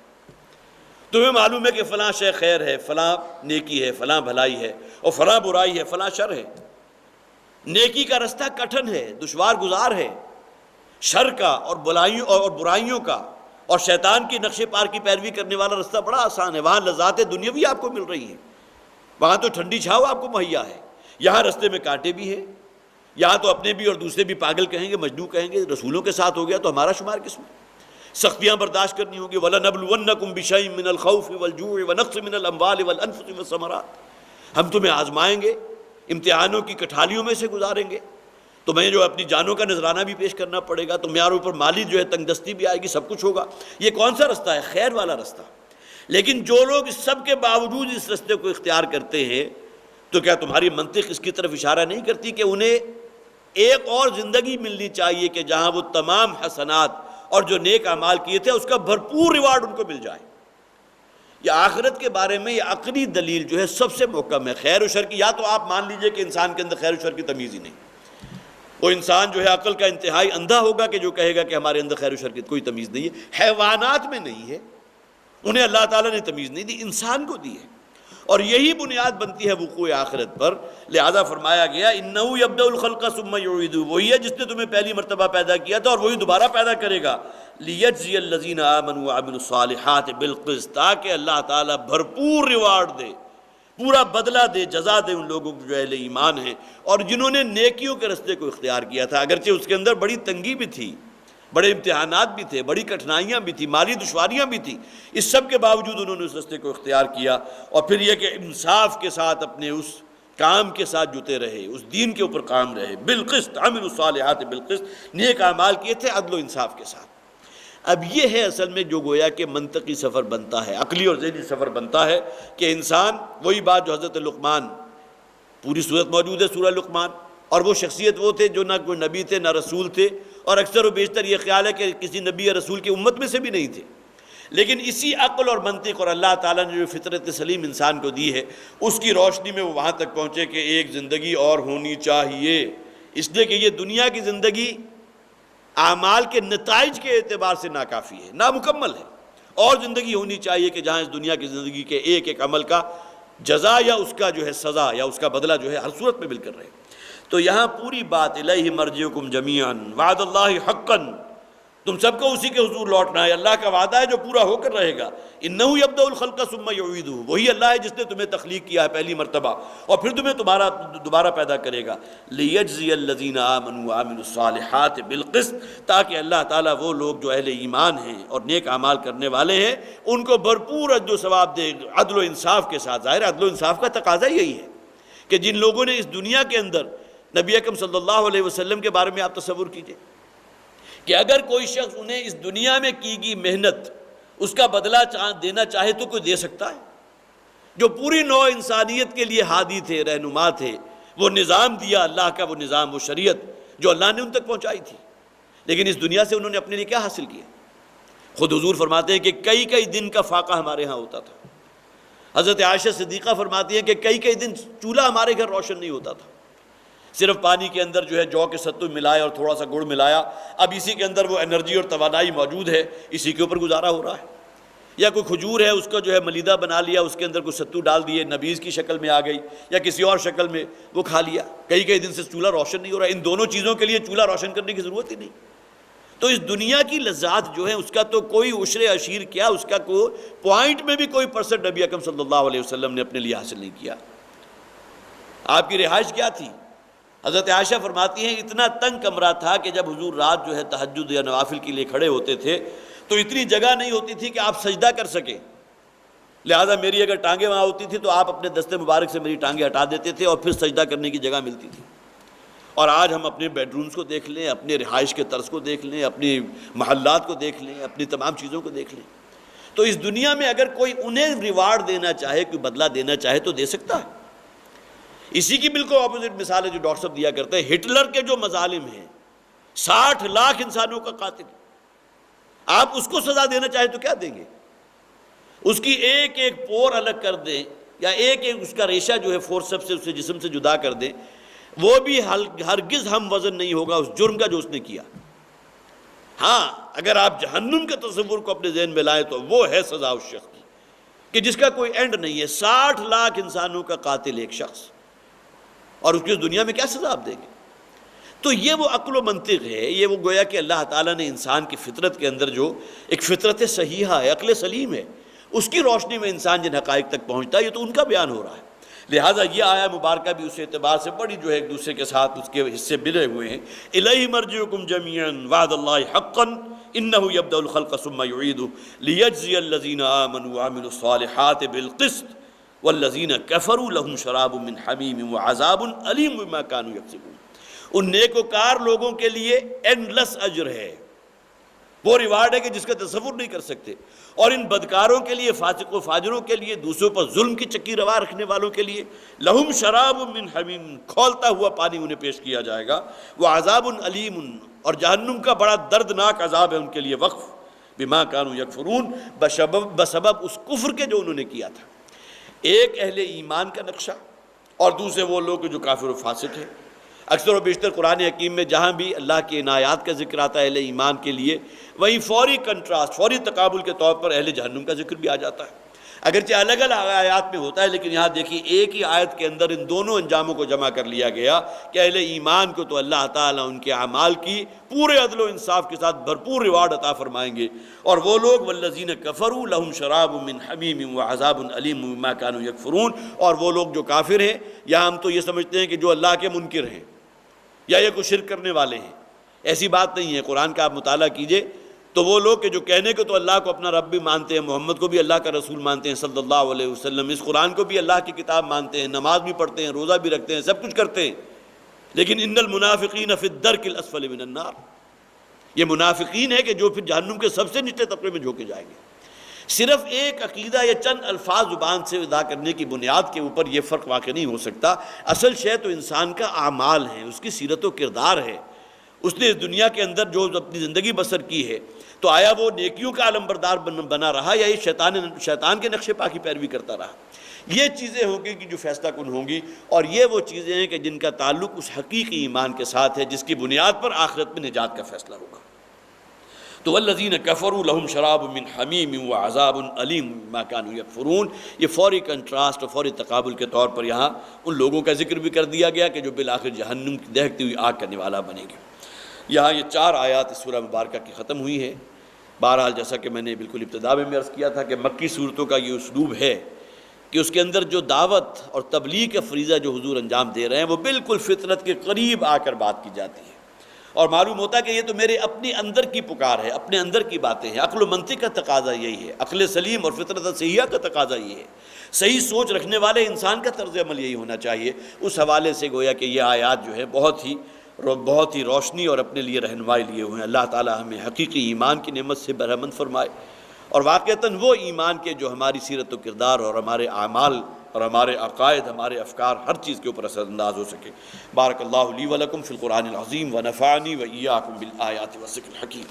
تمہیں معلوم ہے کہ فلاں شے خیر ہے، فلاں نیکی ہے، فلاں بھلائی ہے، اور فلاں برائی ہے، فلاں شر ہے۔ نیکی کا رستہ کٹھن ہے، دشوار گزار ہے، شر کا اور برائیوں کا اور شیطان کی نقش پار کی پیروی کرنے والا رستہ بڑا آسان ہے، وہاں لذات دنیاوی آپ کو مل رہی ہیں، وہاں تو ٹھنڈی چھاؤ آپ کو مہیا ہے، یہاں رستے میں کانٹے بھی ہیں، یہاں تو اپنے بھی اور دوسرے بھی پاگل کہیں گے، مجنون کہیں گے، رسولوں کے ساتھ ہو گیا تو ہمارا شمار کس میں؟ سختیاں برداشت کرنی ہوگی۔ وَلَنَبْلُوَنَّكُمْ بِشَيْءٍ مِّنَ الْخَوْفِ وَالْجُوعِ وَنَقْصٍ مِّنَ الْأَمْوَالِ وَالْأَنفُسِ وَالثَّمَرَاتِ، ہم تمہیں آزمائیں گے، امتحانوں کی کٹھالیوں میں سے گزاریں گے، تمہیں جو اپنی جانوں کا نذرانہ بھی پیش کرنا پڑے گا، تمہارے اوپر مالی جو ہے تنگ دستی بھی آئے گی، سب کچھ ہوگا۔ یہ کون سا رستہ ہے؟ خیر والا رستہ۔ لیکن جو لوگ اس سب کے باوجود اس رستے کو اختیار کرتے ہیں، تو کیا تمہاری منطق اس کی طرف اشارہ نہیں کرتی کہ انہیں ایک اور زندگی ملنی چاہیے کہ جہاں وہ تمام حسنات اور جو نیک اعمال کیے تھے اس کا بھرپور ریوارڈ ان کو مل جائے؟ یہ آخرت کے بارے میں یہ عقلی دلیل جو ہے سب سے محکم ہے۔ خیر و شر کی، یا تو آپ مان لیجئے کہ انسان کے اندر خیر و شر کی تمیز ہی نہیں، وہ انسان جو ہے عقل کا انتہائی اندھا ہوگا کہ جو کہے گا کہ ہمارے اندر خیر و شر کی کوئی تمیز نہیں ہے۔ حیوانات میں نہیں ہے، انہیں اللہ تعالیٰ نے تمیز نہیں دی، انسان کو دی ہے، اور یہی بنیاد بنتی ہے وقوع آخرت پر۔ لہذا فرمایا گیا انہ یبدأ الخلق ثم یعیدہ، وہی ہے جس نے تمہیں پہلی مرتبہ پیدا کیا تھا اور وہی دوبارہ پیدا کرے گا۔ لیجزی الذین آمنوا وعملوا الصالحات بالقسط، تاکہ اللہ تعالیٰ بھرپور ریوارڈ دے، پورا بدلہ دے، جزا دے ان لوگوں کو جو اہل ایمان ہیں اور جنہوں نے نیکیوں کے رستے کو اختیار کیا تھا، اگرچہ اس کے اندر بڑی تنگی بھی تھی، بڑے امتحانات بھی تھے، بڑی کٹھنائیاں بھی تھی، مالی دشواریاں بھی تھی، اس سب کے باوجود انہوں نے اس رستے کو اختیار کیا، اور پھر یہ کہ انصاف کے ساتھ اپنے اس کام کے ساتھ جتے رہے، اس دین کے اوپر قائم رہے۔ بالقسط، عملوا الصالحات بالقسط، نیک اعمال کیے تھے عدل و انصاف کے ساتھ۔ اب یہ ہے اصل میں جو گویا کہ منطقی سفر بنتا ہے، عقلی اور ذہنی سفر بنتا ہے کہ انسان، وہی بات جو حضرت لقمان، پوری صورت موجود ہے سورہ لقمان، اور وہ شخصیت وہ تھے جو نہ کوئی نبی تھے نہ رسول تھے، اور اکثر و بیشتر یہ خیال ہے کہ کسی نبی یا رسول کی امت میں سے بھی نہیں تھے، لیکن اسی عقل اور منطق اور اللہ تعالیٰ نے جو فطرت سلیم انسان کو دی ہے اس کی روشنی میں وہ وہاں تک پہنچے کہ ایک زندگی اور ہونی چاہیے، اس لیے کہ یہ دنیا کی زندگی اعمال کے نتائج کے اعتبار سے ناکافی ہے، نامکمل ہے، اور زندگی ہونی چاہیے کہ جہاں اس دنیا کی زندگی کے ایک ایک عمل کا جزا یا اس کا جو ہے سزا یا اس کا بدلہ جو ہے ہر صورت میں مل کر رہے۔ تو یہاں پوری بات الیہ مرجعکم جمیعا وعد اللہ حقا، تم سب کو اسی کے حضور لوٹنا ہے، اللہ کا وعدہ ہے جو پورا ہو کر رہے گا۔ انہ یبدأ الخلق ثم یعیدہ، وہی اللہ ہے جس نے تمہیں تخلیق کیا ہے پہلی مرتبہ اور پھر تمہیں دوبارہ پیدا کرے گا۔ لیجزی الذین آمنوا وعملوا الصالحات بالقسط، تاکہ اللہ تعالیٰ وہ لوگ جو اہل ایمان ہیں اور نیک اعمال کرنے والے ہیں ان کو بھرپور اجر و ثواب دے، عدل و انصاف کے ساتھ۔ ظاہر عدل و انصاف کا تقاضا یہی ہے کہ جن لوگوں نے اس دنیا کے اندر، نبی اکرم صلی اللہ علیہ وسلم کے بارے میں آپ تصور کیجئے کہ اگر کوئی شخص انہیں اس دنیا میں کی گئی محنت اس کا بدلہ دینا چاہے تو کوئی دے سکتا ہے؟ جو پوری نوع انسانیت کے لیے ہادی تھے، رہنما تھے، وہ نظام دیا اللہ کا، وہ نظام، وہ شریعت جو اللہ نے ان تک پہنچائی تھی، لیکن اس دنیا سے انہوں نے اپنے لیے کیا حاصل کیا؟ خود حضور فرماتے ہیں کہ کئی دن کا فاقہ ہمارے ہاں ہوتا تھا۔ حضرت عائشہ صدیقہ فرماتی ہیں کہ کئی دن چولہا ہمارے گھر روشن نہیں ہوتا تھا، صرف پانی کے اندر جو ہے جو کے ستو ملایا اور تھوڑا سا گڑ ملایا، اب اسی کے اندر وہ انرجی اور توانائی موجود ہے، اسی کے اوپر گزارا ہو رہا ہے۔ یا کوئی کھجور ہے اس کا جو ہے ملیدہ بنا لیا، اس کے اندر کوئی ستو ڈال دیے، نبیذ کی شکل میں آ گئی یا کسی اور شکل میں وہ کھا لیا، کئی دن سے چولہا روشن نہیں ہو رہا، ان دونوں چیزوں کے لیے چولہا روشن کرنے کی ضرورت ہی نہیں۔ تو اس دنیا کی لذات جو ہے اس کا تو کوئی عشر عشیر کیا، اس کا کوئی پوائنٹ میں بھی کوئی پرسنٹ نبی اکرم صلی اللہ علیہ وسلم نے اپنے لیے حاصل نہیں کیا۔ آپ کی رہائش کیا تھی؟ حضرت عائشہ فرماتی ہیں اتنا تنگ کمرہ تھا کہ جب حضور رات جو ہے تہجد یا نوافل کے لیے کھڑے ہوتے تھے تو اتنی جگہ نہیں ہوتی تھی کہ آپ سجدہ کر سکیں، لہٰذا میری اگر ٹانگیں وہاں ہوتی تھی تو آپ اپنے دست مبارک سے میری ٹانگیں ہٹا دیتے تھے اور پھر سجدہ کرنے کی جگہ ملتی تھی۔ اور آج ہم اپنے بیڈ رومز کو دیکھ لیں، اپنے رہائش کے طرز کو دیکھ لیں، اپنی محلات کو دیکھ لیں، اپنی تمام چیزوں کو دیکھ لیں، تو اس دنیا میں اگر کوئی انہیں ریوارڈ دینا چاہے، کوئی بدلہ دینا چاہے تو دے سکتا ہے۔ اسی کی بالکل اپوزٹ مثال ہے جو ڈاکٹر صاحب دیا کرتے ہیں، ہٹلر کے جو مظالم ہیں، 60 لاکھ انسانوں کا قاتل، آپ اس کو سزا دینا چاہیں تو کیا دیں گے؟ اس کی ایک ایک پور الگ کر دیں یا ایک ایک اس کا ریشہ جو ہے فورسپ سے اسے جسم سے جدا کر دیں، وہ بھی ہرگز ہم وزن نہیں ہوگا اس جرم کا جو اس نے کیا۔ ہاں اگر آپ جہنم کے تصور کو اپنے ذہن میں لائیں تو وہ ہے سزا اس شخص کی کہ جس کا کوئی اینڈ نہیں ہے، 60 لاکھ انسانوں کا قاتل ایک شخص، اور اس کی دنیا میں کیا سزا آپ دیں گے؟ تو یہ وہ عقل و منطق ہے، یہ وہ گویا کہ اللہ تعالیٰ نے انسان کی فطرت کے اندر جو ایک فطرت صحیحہ ہے، عقل سلیم ہے، اس کی روشنی میں انسان جن حقائق تک پہنچتا ہے، یہ تو ان کا بیان ہو رہا ہے۔ لہٰذا یہ آیا مبارکہ بھی اس اعتبار سے بڑی جو ہے ایک دوسرے کے ساتھ اس کے حصے ملے ہوئے ہیں۔ الیہ مرجعکم جمیعا وعد اللہ حقا انہ یبدأ الخلق ثم یعیدہ لیجزی الذین آمنوا وعملوا الصالحات بالقسط والذین کفروا لهم شراب من حمیم وعذاب علیم بما کانوا یکسبون۔ ان نیکوکار لوگوں کے لیے اینڈلیس اجر ہے، وہ ریوارڈ ہے کہ جس کا تصور نہیں کر سکتے، اور ان بدکاروں کے لیے، فاسق و فاجروں کے لیے، دوسروں پر ظلم کی چکی روا رکھنے والوں کے لیے لہم شراب من حمیم، کھولتا ہوا پانی انہیں پیش کیا جائے گا، وعذاب علیم، اور جہنم کا بڑا دردناک عذاب ہے ان کے لیے وقف، بما کانوا یکفرون، بسبب اس کفر کے جو انہوں نے کیا تھا۔ ایک اہل ایمان کا نقشہ اور دوسرے وہ لوگ جو کافر و فاسق ہیں۔ اکثر و بیشتر قرآن حکیم میں جہاں بھی اللہ کی عنایات کا ذکر آتا ہے اہل ایمان کے لیے، وہیں فوری کنٹراسٹ، فوری تقابل کے طور پر اہل جہنم کا ذکر بھی آ جاتا ہے، اگرچہ الگ الگ آیات میں ہوتا ہے، لیکن یہاں دیکھیے ایک ہی آیت کے اندر ان دونوں انجاموں کو جمع کر لیا گیا کہ اہل ایمان کو تو اللہ تعالیٰ ان کے اعمال کی پورے عدل و انصاف کے ساتھ بھرپور ریوارڈ عطا فرمائیں گے، اور وہ لوگ والذین کفروا لہم شراب من حمیم وعذاب علیم بما کانوا یکفرون، اور وہ لوگ جو کافر ہیں، یا ہم تو یہ سمجھتے ہیں کہ جو اللہ کے منکر ہیں یا یہ کوئی شرک کرنے والے ہیں، ایسی بات نہیں ہے۔ قرآن کا آپ مطالعہ کیجئے تو وہ لوگ کہ جو کہنے کو تو اللہ کو اپنا رب بھی مانتے ہیں، محمد کو بھی اللہ کا رسول مانتے ہیں صلی اللہ علیہ وسلم، اس قرآن کو بھی اللہ کی کتاب مانتے ہیں، نماز بھی پڑھتے ہیں، روزہ بھی رکھتے ہیں، سب کچھ کرتے ہیں، لیکن ان المنافقین فی الدرک الاسفل من النار، یہ منافقین ہے کہ جو پھر جہنم کے سب سے نچلے طبقے میں جھونکے جائیں گے۔ صرف ایک عقیدہ یا چند الفاظ زبان سے ادا کرنے کی بنیاد کے اوپر یہ فرق واقع نہیں ہو سکتا۔ اصل شے تو انسان کا اعمال ہے، اس کی سیرت و کردار ہے، اس نے اس دنیا کے اندر جو اپنی زندگی بسر کی ہے، تو آیا وہ نیکیوں کا علم بردار بنا رہا یا یہ شیطان کے نقش پا کی پیروی کرتا رہا؟ یہ چیزیں ہوں گی کہ جو فیصلہ کن ہوں گی، اور یہ وہ چیزیں ہیں کہ جن کا تعلق اس حقیقی ایمان کے ساتھ ہے جس کی بنیاد پر آخرت میں نجات کا فیصلہ ہوگا۔ تو والذین کفروا لہم شراب من حمیم وعذاب علیم بما کانوا یکفرون، یہ فوری کنٹراسٹ اور فوری تقابل کے طور پر یہاں ان لوگوں کا ذکر بھی کر دیا گیا کہ جو بالآخر جہنم کی دہکتی ہوئی آگ کا نوالا بنے گے۔ یہاں یہ 4 آیات اس سورہ مبارکہ کی ختم ہوئی ہیں۔ بہرحال جیسا کہ میں نے بالکل ابتدا میں عرض کیا تھا کہ مکی صورتوں کا یہ اسلوب ہے کہ اس کے اندر جو دعوت اور تبلیغ کا فریضہ جو حضور انجام دے رہے ہیں وہ بالکل فطرت کے قریب آ کر بات کی جاتی ہے، اور معلوم ہوتا ہے کہ یہ تو میرے اپنے اندر کی پکار ہے، اپنے اندر کی باتیں ہیں۔ عقل و منطق کا تقاضا یہی ہے، عقل سلیم اور فطرت صحیحہ کا تقاضا یہ ہے، صحیح سوچ رکھنے والے انسان کا طرز عمل یہی ہونا چاہیے۔ اس حوالے سے گویا کہ یہ آیات جو ہے بہت ہی روشنی اور اپنے لیے رہنمائی لیے ہوئے ہیں۔ اللہ تعالی ہمیں حقیقی ایمان کی نعمت سے بہرمند فرمائے، اور واقعتاً وہ ایمان کے جو ہماری سیرت و کردار اور ہمارے اعمال اور ہمارے عقائد، ہمارے افکار، ہر چیز کے اوپر اثر انداز ہو سکے۔ بارک اللہ لی ولکم فی القرآن العظیم ونفعنی وإیاکم بالآیات والذکر الحکیم۔